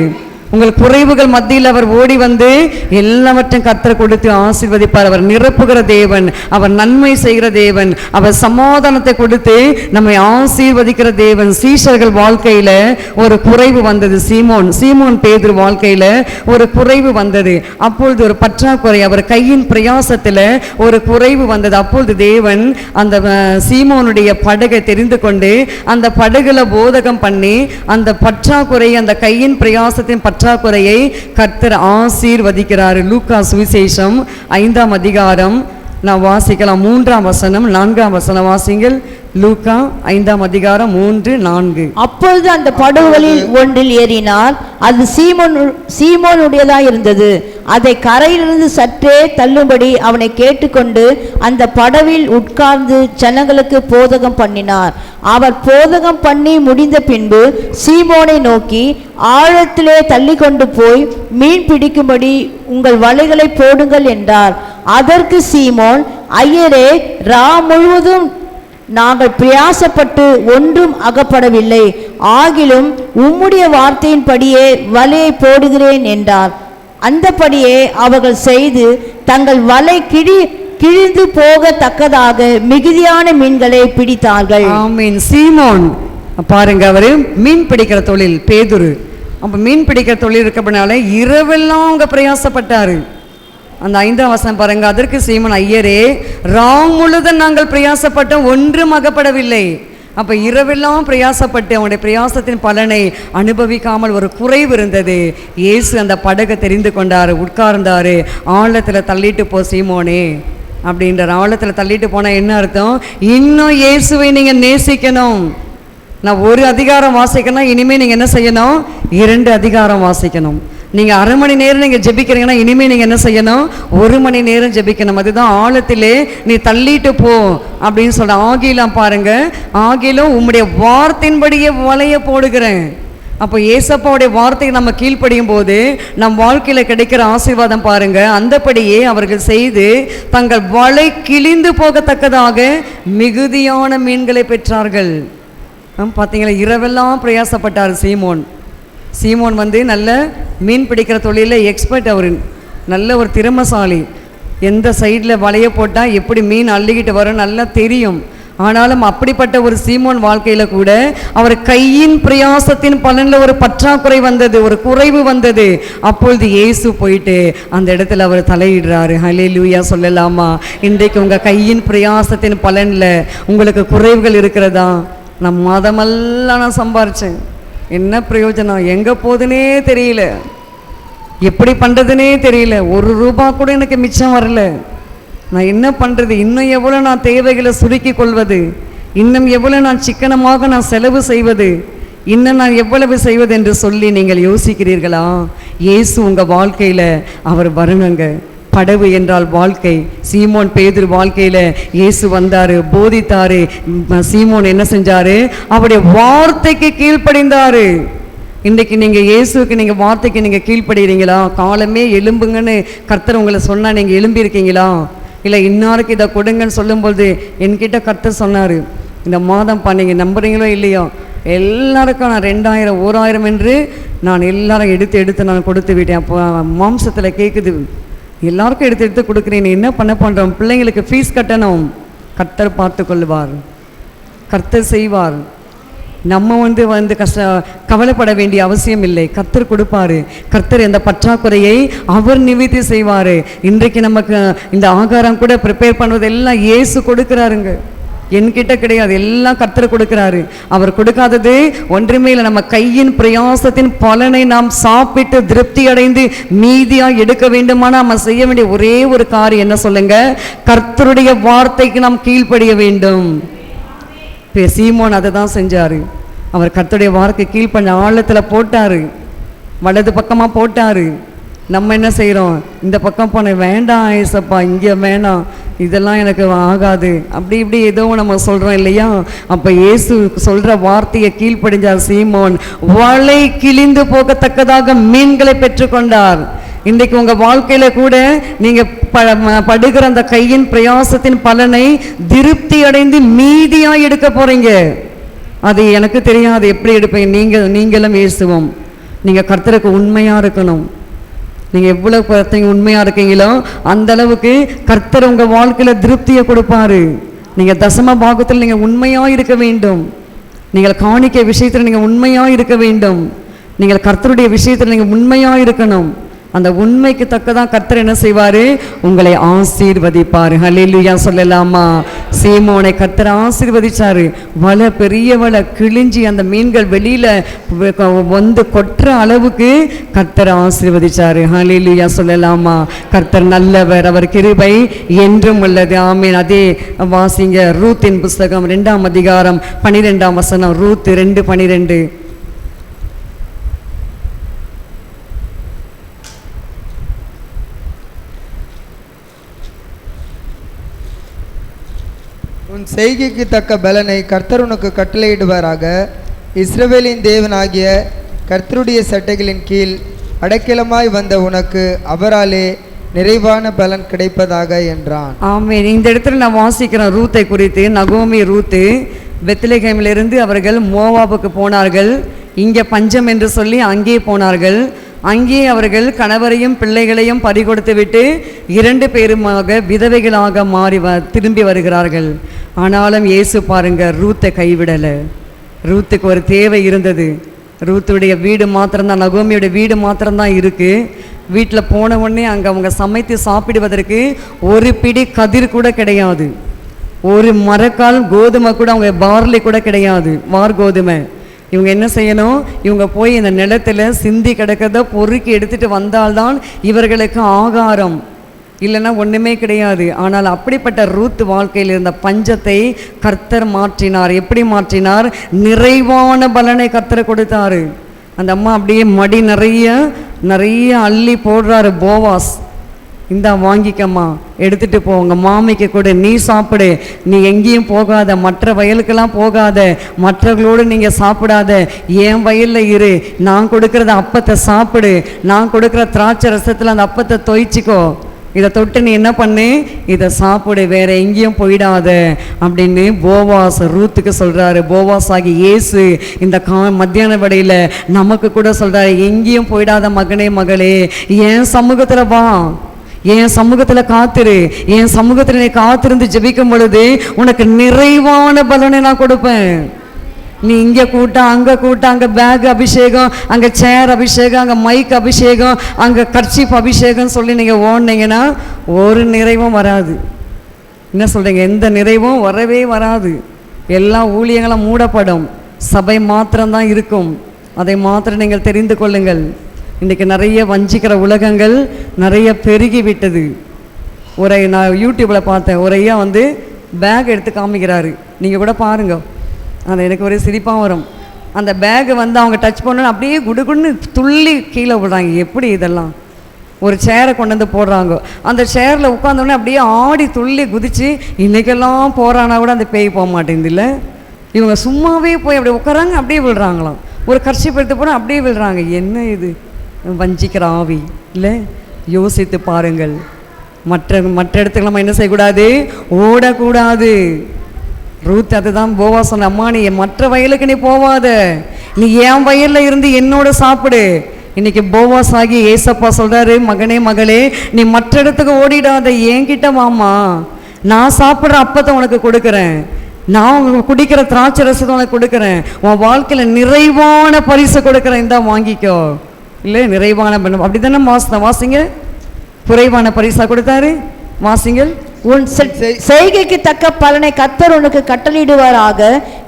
உங்கள் குறைவுகள் மத்தியில் அவர் ஓடி வந்து எல்லாவற்றையும் கர்த்தர் கொடுத்து ஆசீர்வதிப்பார். அவர் நிரப்புகிற தேவன், அவர் நன்மை செய்கிற தேவன், அவர் சமாதானத்தை கொடுத்து நம்மை ஆசீர்வதிக்கிற தேவன். சீஷர்கள் வாழ்க்கையில ஒரு குறைவு வந்தது. சீமோன் பேதுரு வாழ்க்கையில ஒரு குறைவு வந்தது. அப்பொழுது ஒரு பற்றாக்குறை, அவர் கையின் பிரயாசத்தில் ஒரு குறைவு வந்தது. அப்பொழுது தேவன் அந்த சீமோனுடைய படகை தெரிந்து கொண்டு அந்த படகுல போதகம் பண்ணி அந்த பற்றாக்குறை, அந்த கையின் பிரயாசத்தின் பற்றாக்குறையை கர்த்தர் ஆசீர்வதிக்கிறார். லூக்கா சுவிசேஷம் 5ஆம் அதிகாரம் நான் வாசிக்கலாம். 3ஆம் வசனம் 4ஆம் வசனம் வாசிங்கள். லூக்கா 5ஆம் அதிகாரம் 3, 4. அப்பொழுது அந்த படகுகளில் ஒன்றில் ஏறினார். அது சீமோனுடையதாய் இருந்தது. அதை கரையிலிருந்து சற்றே தள்ளும்படி அவனை கேட்டுக்கொண்டு அந்த படவில் உட்கார்ந்து ஜனங்களுக்கு போதகம் பண்ணினார். அவர் போதகம் பண்ணி முடிந்த பின்பு சீமோனை நோக்கி, ஆழத்திலே தள்ளி கொண்டு போய் மீன் பிடிக்கும்படி உங்கள் வலைகளை போடுங்கள் என்றார். அதற்கு சீமோன், ஐயரே, ரா முழுவதும் நாங்கள் பிரயாசப்பட்டு ஒன்றும் அகப்படவில்லை, ஆகிலும் உம்முடைய வார்த்தையின்படியே வலையை போடுகிறேன் என்றார். அந்தபடியே அவர்கள் செய்து தங்கள் வலை கிழிந்து போகத்தக்கதாக மிகுதியான மீன்களை பிடித்தார்கள். ஆமென். சீமோன் பாருங்க, அவரு மீன் பிடிக்கிற தொழில், பேதுரு. அப்ப மீன் பிடிக்கிற தொழில் இருக்கப்பனால இரவெல்லாம் அவங்க பிரயாசப்பட்டாரு. அந்த 5ஆம் வசனம் பாருங்க. அதற்கு சீமோன், ஐயரே, ராம் முழுதும் நாங்கள் பிரயாசப்பட்டோம், ஒன்றும் அகப்படவில்லை. அப்போ இரவெல்லாம் பிரயாசப்பட்டு அவனுடைய பிரயாசத்தின் பலனை அனுபவிக்காமல் ஒரு குறைவு இருந்தது. இயேசு அந்த படகை தெரிந்து கொண்டார், உட்கார்ந்தார். ஆழத்தில் தள்ளிட்டு போ சீமோனே அப்படின்ற. ஆழத்தில் தள்ளிட்டு போனால் என்ன அர்த்தம்? இன்னும் இயேசுவை நீங்கள் நேசிக்கணும். நான் ஒரு அதிகாரம் வாசிக்கணும், இனிமேல் நீங்கள் என்ன செய்யணும்? 2 அதிகாரம் வாசிக்கணும். நீங்கள் அரை மணி நேரம் நீங்கள் ஜெபிக்கிறீங்கன்னா இனிமேல் நீங்கள் என்ன செய்யணும்? 1 மணி நேரம் ஜெபிக்கணும். அதுதான் ஆழத்திலே நீ தள்ளிட்டு போ அப்படின்னு சொல்ற. ஆகிலாம் பாருங்க, ஆகிலும் உம்முடைய வார்த்தையின்படியே வலைய போடுகிறேன். அப்போ ஏசப்பாவுடைய வார்த்தையை நம்ம கீழ்ப்படியும் போது நம் வாழ்க்கையில் கிடைக்கிற ஆசீர்வாதம் பாருங்க. அந்தபடியே அவர்கள் செய்து தங்கள் வலை கிழிந்து போகத்தக்கதாக மிகுதியான மீன்களை பெற்றார்கள். பார்த்தீங்களா, இரவெல்லாம் பிரயாசப்பட்டார் சீமோன். சீமோன் நல்ல மீன் பிடிக்கிற தொழிலில் எக்ஸ்பர்ட். அவர் நல்ல ஒரு திறமசாலி. எந்த சைடில் வலைய போட்டால் எப்படி மீன் அள்ளிக்கிட்டு வரும் நல்லா தெரியும். ஆனாலும் அப்படிப்பட்ட ஒரு சீமோன் வாழ்க்கையில் கூட அவர் கையின் பிரயாசத்தின் பலனில் ஒரு பற்றாக்குறை வந்தது, ஒரு குறைவு வந்தது. அப்பொழுது இயேசு போயிட்டு அந்த இடத்துல அவர் தலையிடுறாரு. ஹல்லேலூயா சொல்லலாமா? இன்றைக்கு உங்கள் கையின் பிரயாசத்தின் பலனில் உங்களுக்கு குறைவுகள் இருக்கிறதா? நான் மாதமெல்லாம் நான் சம்பாரித்தேன், என்ன பிரயோஜனம்? எங்கே போகுதுன்னே தெரியல, எப்படி பண்ணுறதுனே தெரியல, 1 ரூபா கூட எனக்கு மிச்சம் வரல. நான் என்ன பண்ணுறது? இன்னும் எவ்வளோ நான் தேவைகளை சுருக்கி கொள்வது? இன்னும் எவ்வளோ நான் சிக்கனமாக நான் செலவு செய்வது? இன்னும் நான் எவ்வளவு செய்வது என்று சொல்லி நீங்கள் யோசிக்கிறீர்களா? இயேசு உங்கள் வாழ்க்கையில் அவர் வரணுங்க. படவு என்றால் வாழ்க்கை. சீமோன் பேதுரு வாழ்க்கையில் இயேசு வந்தார், போதித்தார். சீமோன் என்ன செஞ்சார்? அவருடைய வார்த்தைக்கு கீழ்ப்படிந்தார். இன்றைக்கு நீங்கள் இயேசுக்கு நீங்கள் வார்த்தைக்கு நீங்கள் கீழ்ப்படுகிறீங்களா? காலமே எலும்புங்கன்னு கர்த்தர் உங்களை சொன்னால் நீங்கள் எழும்பியிருக்கீங்களா? இல்லை இன்னாருக்கு இதை கொடுங்கன்னு சொல்லும்போது என்கிட்ட கர்த்தர் சொன்னார், இந்த மாதம் நீங்கள் நம்புறீங்களோ இல்லையோ எல்லாருக்கும் நான் 2000 1000 என்று நான் எல்லாரும் எடுத்து நான் கொடுத்து விட்டேன். அப்போ மாம்சத்தில் கேட்குது, எல்லாருக்கும் எடுத்து கொடுக்குறேன், நீ என்ன பண்ணுறோம்? பிள்ளைங்களுக்கு ஃபீஸ் கட்டணும். கர்த்தர் பார்த்து கொள்வார், கர்த்தர் செய்வார். நம்ம கவலைப்பட வேண்டிய அவசியம் இல்லை. கர்த்தர் கொடுப்பாரு. கர்த்தர் எந்த பற்றாக்குறையை அவர் நிவர்த்தி செய்வார். இன்றைக்கு நமக்கு இந்த ஆகாரம் கூட ப்ரிப்பேர் பண்ணுவது எல்லாம் இயேசு கொடுக்குறாருங்க, என்கிட்ட கிடையாது, எல்லாம் கர்த்தர் கொடுக்குறாரு. அவர் கொடுக்காதது ஒன்றுமே இல்லை. நம்ம கையின் பிரயாசத்தின் பலனை நாம் சாப்பிட்டு திருப்தி அடைந்து மீதியாக எடுக்க வேண்டுமானால் நம்ம செய்ய வேண்டிய ஒரே ஒரு காரியம் என்ன சொல்லுங்க? கர்த்தருடைய வார்த்தைக்கு நாம் கீழ்ப்படிய வேண்டும். சீமோன் அதை தான் செஞ்சார். அவர் கர்த்தருடைய வார்த்தை கீழ்ப்படிஞ்ச ஆழத்தில் போட்டார், வலது பக்கமாக போட்டார். நம்ம என்ன செய்கிறோம்? இந்த பக்கம் போனேன், வேண்டாம் ஏசப்பா, இங்கே வேணாம், இதெல்லாம் எனக்கு ஆகாது, அப்படி இப்படி ஏதோ நம்ம சொல்கிறோம் இல்லையா? அப்போ இயேசு சொல்கிற வார்த்தையை கீழ்ப்படிஞ்சார் சீமோன். வலை கிழிந்து போகத்தக்கதாக மீன்களை பெற்றுக்கொண்டார். இன்றைக்கு உங்கள் வாழ்க்கையில் கூட நீங்கள் படுகிற அந்த கையின் பிரயாசத்தின் பலனை திருப்தி அடைந்து மீதியாக எடுக்க போகிறீங்க. அது எனக்கு தெரியாது எப்படி எடுப்பீங்க. நீங்களும் இயேசுவோம். நீங்கள் கர்த்தருக்கு உண்மையாக இருக்கணும். நீங்கள் எவ்வளோ கர்த்தங்க உண்மையாக இருக்கீங்களோ அந்த அளவுக்கு கர்த்தர் உங்கள் வாழ்க்கையில் திருப்தியை கொடுப்பாரு. நீங்கள் தசம பாகத்தில் நீங்கள் உண்மையாக இருக்க வேண்டும். நீங்கள் காணிக்கை விஷயத்தில் நீங்கள் உண்மையாக இருக்க வேண்டும். நீங்கள் கர்த்தருடைய விஷயத்தில் நீங்கள் உண்மையாக இருக்கணும். அந்த உண்மைக்கு தக்கதான் கர்த்தர் என்ன செய்வார்? உங்களை ஆசீர்வதிப்பார். ஹல்லேலூயா சொல்லலாமா? சீமோனை கர்த்தர் ஆசீர்வதிச்சாரு. வலை பெரிய வலை கிழிஞ்சி அந்த மீன்கள் வெளியில் கொட்டுற அளவுக்கு கர்த்தர் ஆசீர்வதிச்சாரு. ஹல்லேலூயா சொல்லலாமா? கர்த்தர் நல்லவர், அவர் கிருபை என்றும் உள்ளது. ஆமீன். அதே வாசிங்க, ரூத்தின் புஸ்தகம் 2ஆம் அதிகாரம் 12ஆம் வசனம். ரூத் 2:12. உன் செய்கைக்கு தக்க பலனை கர்த்தர் உனக்கு கட்டளையிடுவாராக. இஸ்ரவேலின் தேவனாகிய கர்த்தருடைய சட்டைகளின் கீழ் அடைக்கலமாய் வந்த உனக்கு அவராலே நிறைவான பலன் கிடைப்பதாக என்றான். ஆமென். இந்த இடத்துல நான் வாசிக்கிறேன் ரூத்தை குறித்து. நகோமி ரூத்து பெத்லெகேமிலிருந்து அவர்கள் மோவாபுக்கு போனார்கள். இங்கே பஞ்சம் என்று சொல்லி அங்கே போனார்கள். அங்கே அவர்கள் கணவரையும் பிள்ளைகளையும் பறிகொடுத்து விட்டு 2 பேருமாக விதவைகளாக மாறி திரும்பி வருகிறார்கள். ஆனாலும் இயேசு பாருங்க, ரூத்தை கைவிடலை. ரூத்துக்கு ஒரு தேவை இருந்தது. ரூத்துடைய வீடு மாத்திரம்தான், நகோமியோட வீடு மாத்திரம்தான் இருக்குது. வீட்டில் போன உடனே அங்கே அவங்க சமைத்து சாப்பிடுவதற்கு ஒரு பிடி கதிர் கூட கிடையாது. ஒரு மரக்கால் கோதுமை கூட அவங்க பார்லி கூட கிடையாது, வார் கோதுமை. இவங்க என்ன செய்யணும்? இவங்க போய் இந்த நிலத்தில் சிந்தி கிடக்கிறத பொறுக்கி எடுத்துட்டு வந்தால்தான் இவர்களுக்கு ஆகாரம், இல்லைன்னா ஒன்றுமே கிடையாது. ஆனால் அப்படிப்பட்ட ரூத் வாழ்க்கையில் இருந்த பஞ்சத்தை கர்த்தர் மாற்றினார். எப்படி மாற்றினார்? நிறைவான பலனை கர்த்தர் கொடுத்தாரு. அந்த அம்மா அப்படியே மடி நிறைய அள்ளி போடுறாரு போவாஸ். இந்தா வாங்கிக்கம்மா, எடுத்துகிட்டு போ, உங்கள் மாமிக்கு கொடு, நீ சாப்பிடு, நீ எங்கேயும் போகாத, மற்ற வயலுக்கெல்லாம் போகாத, மற்றவர்களோடு நீங்கள் சாப்பிடாத, என் வயலில் இரு, நான் கொடுக்குறத அப்பத்தை சாப்பிடு, நான் கொடுக்குற திராட்சை ரசத்தில் அந்த அப்பத்தை தொய்ச்சிக்கோ, இதை தொட்டு நீ என்ன பண்ணு, இதை சாப்பிடு, வேற எங்கேயும் போயிடாத அப்படின்னு போவாஸ் ரூத்துக்கு சொல்கிறாரு. போவாஸ் ஆகி இயேசு இந்த மத்தியான வேளையில் நமக்கு கூட சொல்கிறாரு, எங்கேயும் போயிடாத மகனே மகளே, என் சமூகத்தில் வா, என் சமூகத்தில் காத்திரு, என் சமூகத்தில் நீ காத்திருந்து ஜெபிக்கும் பொழுது உனக்கு நிறைவான பலனை நான் கொடுப்பேன். நீ இங்கே கூட்டம், அங்கே கூட்டம், அங்கே பேக் அபிஷேகம், அங்கே சேர் அபிஷேகம், அங்கே மைக் அபிஷேகம், அங்கே கர்ச்சீப் அபிஷேகம் சொல்லி நீங்கள் ஓடினீங்கன்னா ஒரு நிறைவும் வராது. என்ன சொல்கிறீங்க? எந்த நிறைவும் வரவே வராது. எல்லா ஊழியங்களும் மூடப்படும், சபை மாத்திரம்தான் இருக்கும். அதை மாத்திரம் நீங்கள் தெரிந்து கொள்ளுங்கள். இன்றைக்கி நிறைய வஞ்சிக்கிற உலகங்கள் நிறைய பெருகி விட்டது. நான் யூடியூப்பில் பார்த்தேன், ஒரு ஐயா பேக் எடுத்து காமிக்கிறாரு, நீங்கள் கூட பாருங்கள், அது எனக்கு ஒரு சிரிப்பாக வரும். அந்த பேக்கை அவங்க டச் பண்ணணும், அப்படியே குடுகுன்னு துள்ளி கீழே விடுறாங்க. எப்படி இதெல்லாம்? ஒரு சேரை கொண்டு வந்து போடுறாங்க, அந்த சேரில் உட்காந்தோடனே அப்படியே ஆடி துள்ளி குதித்து, இன்றைக்கெல்லாம் போகிறானா கூட அந்த பேய் போக மாட்டேங்குது இல்லை. இவங்க சும்மாவே போய் அப்படி உட்காராங்க, அப்படியே விழுறாங்களாம். ஒரு கர்ச்சீப் எடுத்து போனால் அப்படியே விழுறாங்க. என்ன இது? வஞ்சிக்கிற ஆவி இல்லை? யோசித்து பாருங்கள். மற்ற இடத்துக்கு நம்ம என்ன செய்யக்கூடாது? ஓடக்கூடாது. ரூத் அதுதான் போவா சொன்ன, அம்மா நீ மற்ற வயலுக்கு நீ போவாத, நீ என் வயலில் இருந்து என்னோட சாப்பிடு. இன்னைக்கு போவாஸ் ஆகி ஏசப்பா சொல்கிறாரு, மகனே மகளே, நீ மற்ற இடத்துக்கு ஓடிடாத, என்கிட்ட வாமா, நான் சாப்பிட்ற அப்பத்தை உனக்கு கொடுக்குறேன், நான் குடிக்கிற திராட்சை ரசத்தை உனக்கு கொடுக்குறேன், உன் வாழ்க்கையில் நிறைவான பரிசு கொடுக்குறேன், இந்தா வாங்கிக்கோ. இல்லை நிறைவான அப்படி தானே வாசிங்க, குறைவான பரிசா கொடுத்தாரு. வாசிங்கள். உன் செய்கைக்கு தக்க பலனை கர்த்தர் உனக்கு கட்டளையிடுவாராக.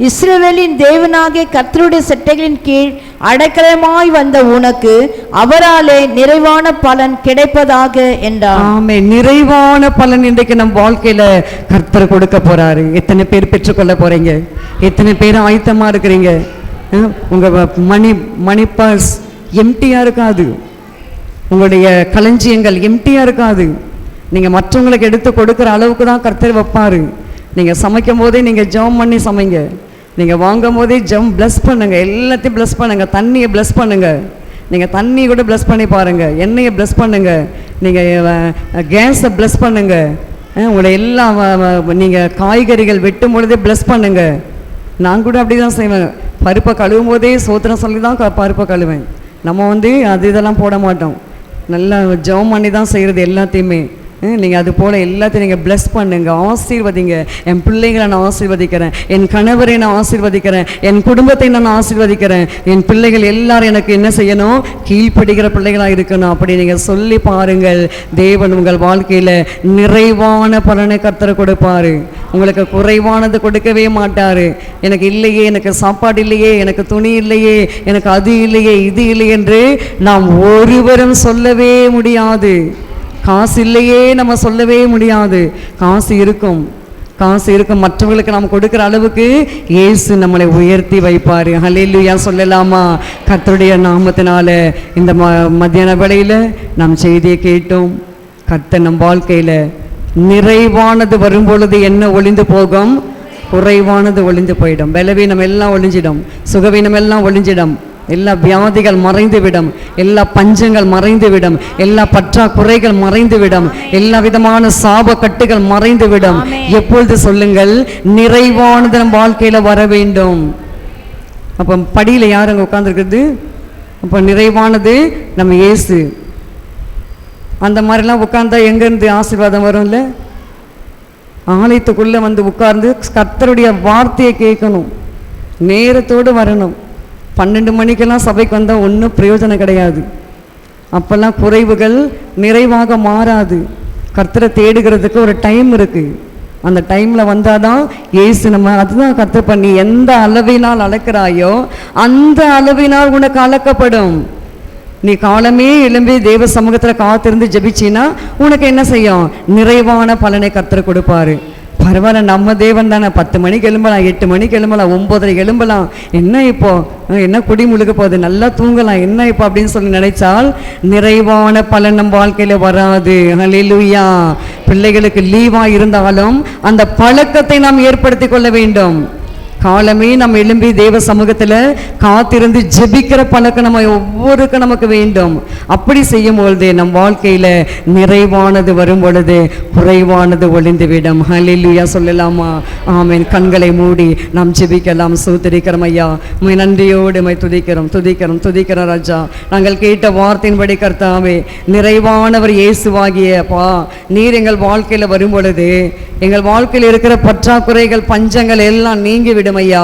இஸ்ரவேலின் தேவனாகிய கர்த்தருடைய சட்டைகளின் கீழ் அடைக்கலமாய் வந்த உனக்கு அவராலே நிறைவான பலன் கிடைப்பதாக என்றார். ஆமே, நிறைவான பலன் இன்றைக்கு நம் வாழ்க்கையில கர்த்தர் கொடுக்க போறாரு. எத்தனை பேர் பெற்றுக்கொள்ள போறீங்க? எத்தனை பேர் ஆயத்தமா இருக்கிறீங்க? உங்க மணி பர்ஸ் எம்டியா இருக்காது, உங்களுடைய களஞ்சியங்கள் எம்டியா இருக்காது. நீங்கள் மற்றவங்களுக்கு எடுத்து கொடுக்குற அளவுக்கு தான் கர்த்தர் வைப்பார். நீங்கள் சமைக்கும் போதே நீங்கள் ஜெபம் பண்ணி சமைங்க, நீங்கள் வாங்கும் போதே ஜெபம் ப்ளஸ் பண்ணுங்கள், எல்லாத்தையும் ப்ளஸ் பண்ணுங்கள். தண்ணியை ப்ளஸ் பண்ணுங்கள், நீங்கள் தண்ணி கூட ப்ளஸ் பண்ணி பாருங்கள். எண்ணெயை ப்ளஸ் பண்ணுங்கள், நீங்கள் கேஸை ப்ளஸ் பண்ணுங்கள், உங்களை எல்லாம் நீங்கள் காய்கறிகள் வெட்டும் பொழுதே ப்ளஸ் பண்ணுங்கள். நான் கூட அப்படி தான் செய்வேன். பருப்பை கழுவும் போதே சோத்திரம் சொல்லி தான் பருப்பை கழுவேன். நம்ம அது இதெல்லாம் போட மாட்டோம், நல்லா ஜெபம் பண்ணி தான் செய்கிறது எல்லாத்தையுமே. நீங்கள் அது போல் எல்லாத்தையும் நீங்கள் ப்ளஸ் பண்ணுங்கள், ஆசீர்வதிங்க. என் பிள்ளைகளை நான் ஆசீர்வதிக்கிறேன், என் கணவரை நான் ஆசீர்வதிக்கிறேன், என் குடும்பத்தை நான் ஆசீர்வதிக்கிறேன், என் பிள்ளைகள் எல்லாரும் எனக்கு என்ன செய்யணும்? கீழ்ப்படுகிற பிள்ளைகளாக இருக்கணும். அப்படி நீங்கள் சொல்லி பாருங்கள், தேவன் உங்கள் வாழ்க்கையில் நிறைவான பலனை கர்த்தர் கொடுப்பார். உங்களுக்கு குறைவானது கொடுக்கவே மாட்டார். எனக்கு இல்லையே, எனக்கு சாப்பாடு இல்லையே, எனக்கு துணி இல்லையே, எனக்கு அது இல்லையே, இது இல்லை என்று நாம் ஒருவரும் சொல்லவே முடியாது. காசு இல்லையே நம்ம சொல்லவே முடியாது. காசு இருக்கும், மற்றவங்களுக்கு நாம் கொடுக்குற அளவுக்கு இயேசு நம்மளை உயர்த்தி வைப்பார். ஹல்லேலூயா சொல்லலாமா? கர்த்தருடைய நாமத்தினால இந்த மத்தியான வேளையில் நாம் செய்தியை கேட்டோம். கர்த்தர் நம் வாழ்க்கையில் நிறைவானது வரும்பொழுது என்ன ஒளிந்து போகும்? குறைவானது ஒளிந்து போயிடும். பலவீனம் எல்லாம் ஒளிஞ்சிடும், சுகவீனம் எல்லாம் ஒளிஞ்சிடும், எல்லா வியாதிகள் மறைந்துவிடும், எல்லா பஞ்சங்கள் மறைந்துவிடும், எல்லா பற்றாக்குறைகள் மறைந்துவிடும், எல்லா விதமான சாப கட்டுகள் மறைந்துவிடும். எப்பொழுது சொல்லுங்கள்? நிறைவானது நம் வாழ்க்கையில் வர வேண்டும். அப்போ படியில் யார் அங்கே உட்காந்துருக்குது? அப்போ நிறைவானது நம்ம இயேசு. அந்த மாதிரிலாம் உட்கார்ந்தா எங்கேருந்து ஆசீர்வாதம் வரும்ல? ஆலயத்துக்குள்ளே உட்கார்ந்து கர்த்தருடைய வார்த்தையை கேட்கணும், நேரத்தோடு வரணும். 12 மணிக்கெல்லாம் சபைக்கு வந்தால் ஒன்றும் பிரயோஜனம் கிடையாது. அப்போல்லாம் குறைவுகள் நிறைவாக மாறாது. கர்த்தரை தேடுகிறதுக்கு ஒரு டைம் இருக்குது. அந்த டைமில் வந்தால் தான் ஏசு நம்ம அதுதான் கற்று பண்ணி எந்த அளவினால் அளக்கிறாயோ அந்த அளவினால் உனக்கு அளக்கப்படும். நீ காலமே எழும்பி தேவ சமூகத்தில் காத்திருந்து ஜெபிச்சின்னா உனக்கு என்ன செய்யும்? நிறைவான பலனை கர்த்தர் கொடுப்பாரு. பரவாயில்ல, நம்ம தேவன் தானே, 10 மணிக்கு எழும்பலாம், 8 மணிக்கு எழும்பலாம், 9:30 எழும்பலாம், என்ன இப்போ என்ன குடி முழுக்க போகுது, நல்லா தூங்கலாம், என்ன இப்போ அப்படின்னு சொல்லி நினைச்சால் நிறைவான பலன் நம் வாழ்க்கையில வராது. ஹல்லேலூயா. பிள்ளைகளுக்கு லீவா இருந்தாலும் அந்த பழக்கத்தை நாம் ஏற்படுத்தி கொள்ள வேண்டும். காலமே நம்ம எழும்பி தேவ சமூகத்தில் காத்திருந்து ஜெபிக்கிற பழக்கம் நம்ம ஒவ்வொருக்கும் நமக்கு வேண்டும். அப்படி செய்யும் பொழுது நம் வாழ்க்கையில நிறைவானது வரும் பொழுது குறைவானது ஒளிந்துவிடும். ஹல்லேலூயா சொல்லலாமா? ஆமென். கண்களை மூடி நாம் ஜெபிக்கலாம். ஸ்தோத்திரிக்கிறோம் ஐயா, உம்மை நன்றியோடு உம்மை துதிக்கிறோம் ராஜா. நாங்கள் கேட்ட வார்த்தையின்படி கர்த்தாவே, நிறைவானவர் இயேசுவாகியப்பா நீர் எங்கள் வாழ்க்கையில வரும் பொழுது எங்கள் வாழ்க்கையில் இருக்கிற பற்றாக்குறைகள் பஞ்சங்கள் எல்லாம் நீங்கிவிடும் ஐயா.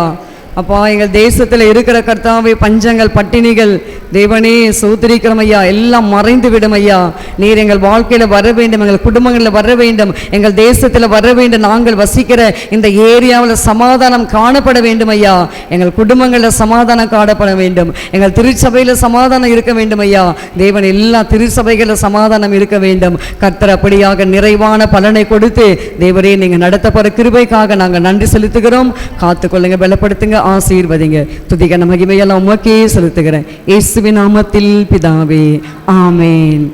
அப்பா, எங்கள் தேசத்தில் இருக்கிற கர்த்தாவே பஞ்சங்கள் பட்டினிகள் தேவனே ஸ்தோத்திரிக்கிறோம் ஐயா, எல்லாம் மறைந்து விடும் ஐயா. நீர் எங்கள் வாழ்க்கையில் வர வேண்டும், எங்கள் குடும்பங்களில் வர வேண்டும், எங்கள் தேசத்தில் வர வேண்டும். நாங்கள் வசிக்கிற இந்த ஏரியாவில் சமாதானம் காணப்பட வேண்டும் ஐயா. எங்கள் குடும்பங்களில் சமாதானம் காணப்பட வேண்டும், எங்கள் திருச்சபையில் சமாதானம் இருக்க வேண்டும் ஐயா. தேவன் எல்லா திருச்சபைகளில் சமாதானம் இருக்க வேண்டும். கர்த்தர் அப்படியாக நிறைவான பலனை கொடுத்து தேவரே நீங்கள் நடத்த போகிற கிருபைக்காக நாங்கள் நன்றி செலுத்துகிறோம். காத்துக்கொள்ளுங்க, பலப்படுத்துங்க, ஆசீர்வதிங்க. துதிக்க மகிமையெல்லாம் உமக்கே செலுத்துகிறேன் இயேசுவின் நாமத்தில் பிதாவே, ஆமென்.